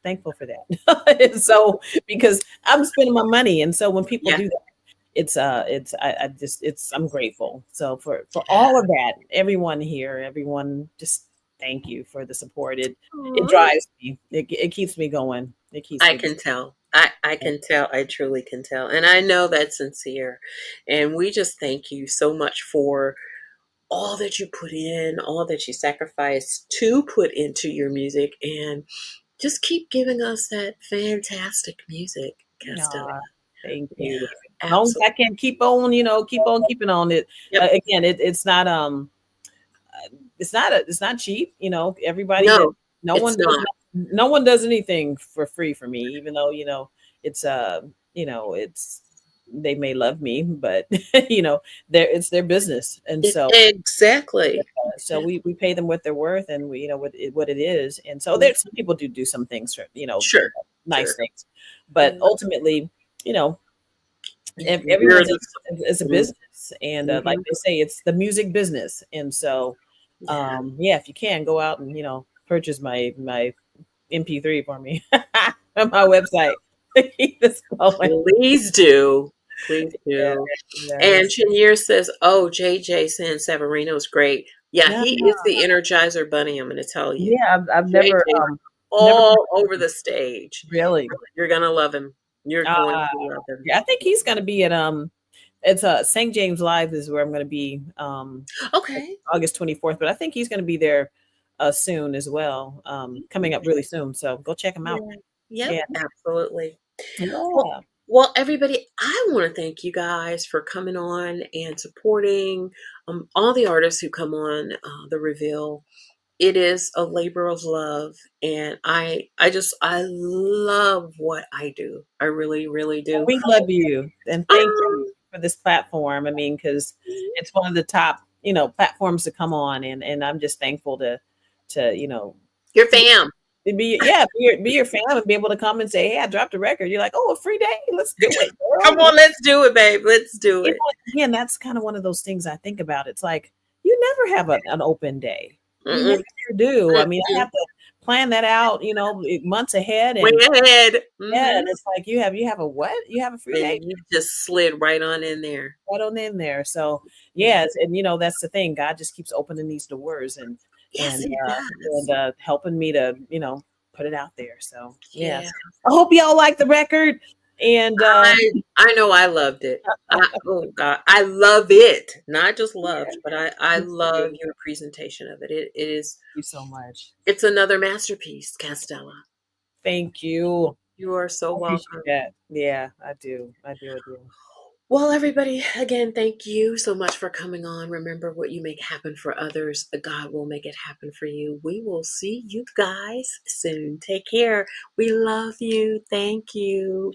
Speaker 2: thankful for that. And so because I'm spending my money. And so when people
Speaker 1: Yeah.
Speaker 2: do that, I just I'm grateful. So for all of that, everyone here, everyone just thank you for the support. It
Speaker 1: Aw.
Speaker 2: drives me. It keeps me going. It keeps
Speaker 1: I
Speaker 2: me
Speaker 1: can tell. I
Speaker 2: going.
Speaker 1: can tell. I truly can tell. And I know that's sincere. And we just thank you so much for all that you put in, all that you sacrifice to put into your music, and just keep giving us that fantastic music, Castella.
Speaker 2: Aw, thank
Speaker 1: Yeah,
Speaker 2: you. As long as
Speaker 1: absolutely.
Speaker 2: I can keep on keeping on it.
Speaker 1: Yep.
Speaker 2: Again, it's not cheap. Everybody that
Speaker 1: No,
Speaker 2: no
Speaker 1: it's
Speaker 2: one does
Speaker 1: not.
Speaker 2: no one does anything for free for me, even though it's it's they may love me, but it's their business, and
Speaker 1: Exactly.
Speaker 2: so we pay them what they're worth, and we what it is, and so
Speaker 1: Mm,
Speaker 2: there's some people do some things for
Speaker 1: sure,
Speaker 2: nice
Speaker 1: sure.
Speaker 2: things, but
Speaker 1: Yeah.
Speaker 2: ultimately, you know,
Speaker 1: You're
Speaker 2: everyone's
Speaker 1: the
Speaker 2: is a
Speaker 1: mm,
Speaker 2: business, and like
Speaker 1: mhm,
Speaker 2: they say, it's the music business, and so
Speaker 1: yeah.
Speaker 2: yeah, if you can go out and purchase my MP3 for me on my website. Keep this going.
Speaker 1: Please do. Please
Speaker 2: Yeah,
Speaker 1: do. And
Speaker 2: yes.
Speaker 1: Chenier says, "Oh, JJ San Severino's great. Yeah,
Speaker 2: Yeah,
Speaker 1: he is the Energizer Bunny, I'm gonna tell you.
Speaker 2: yeah. I've never
Speaker 1: JJ's
Speaker 2: never
Speaker 1: all over the stage.
Speaker 2: really.
Speaker 1: You're gonna love him. You're going
Speaker 2: Uh,
Speaker 1: to love him."
Speaker 2: yeah, I think he's going to be at it's St. James Live is where I'm going to be
Speaker 1: Okay.
Speaker 2: August 24th, but I think he's going to be there soon as well, coming up really soon. So go check him out.
Speaker 1: Yeah. Yep,
Speaker 2: Yeah,
Speaker 1: absolutely. Well,
Speaker 2: yeah.
Speaker 1: well, everybody, I want to thank you guys for coming on and supporting all the artists who come on the reveal. It is a labor of love, and I love what I do. I really, really
Speaker 2: Well,
Speaker 1: do.
Speaker 2: we love you and thank you
Speaker 1: Um,
Speaker 2: for this platform. I mean, because it's one of the top, platforms to come on, and I'm just thankful to
Speaker 1: your
Speaker 2: to
Speaker 1: fam.
Speaker 2: be your fan and be able to come and say, hey, I dropped a record. You're like, oh, a free day, let's do it,
Speaker 1: Come
Speaker 2: girl.
Speaker 1: on, let's do it, babe. Let's do it.
Speaker 2: Again, that's kind of one of those things I think about. It's like you never have an open day. You
Speaker 1: Mm-mm,
Speaker 2: never do. I mean, I
Speaker 1: mm-mm.
Speaker 2: have to plan that out, months ahead,
Speaker 1: Way
Speaker 2: and
Speaker 1: ahead.
Speaker 2: yeah, and it's like you have a what? You have a free day?
Speaker 1: And you just slid right on in there.
Speaker 2: Right on in there. So yes, and that's the thing. God just keeps opening these doors and
Speaker 1: Yes,
Speaker 2: and
Speaker 1: it
Speaker 2: uh and
Speaker 1: does.
Speaker 2: helping me to, put it out there. So
Speaker 1: Yeah.
Speaker 2: yes. I hope y'all like the record. And
Speaker 1: I know I loved it. Oh God, I love it. Not just loved, but I
Speaker 2: thank
Speaker 1: love
Speaker 2: you.
Speaker 1: your presentation of it. It is
Speaker 2: Thank you so much.
Speaker 1: it's another masterpiece, Castella.
Speaker 2: Thank you.
Speaker 1: You are so
Speaker 2: I appreciate
Speaker 1: welcome.
Speaker 2: that. Yeah, I do. I do. I do.
Speaker 1: Well, everybody, again, thank you so much for coming on. Remember, what you make happen for others, God will make it happen for you. We will see you guys soon. Take care. We love you. Thank you.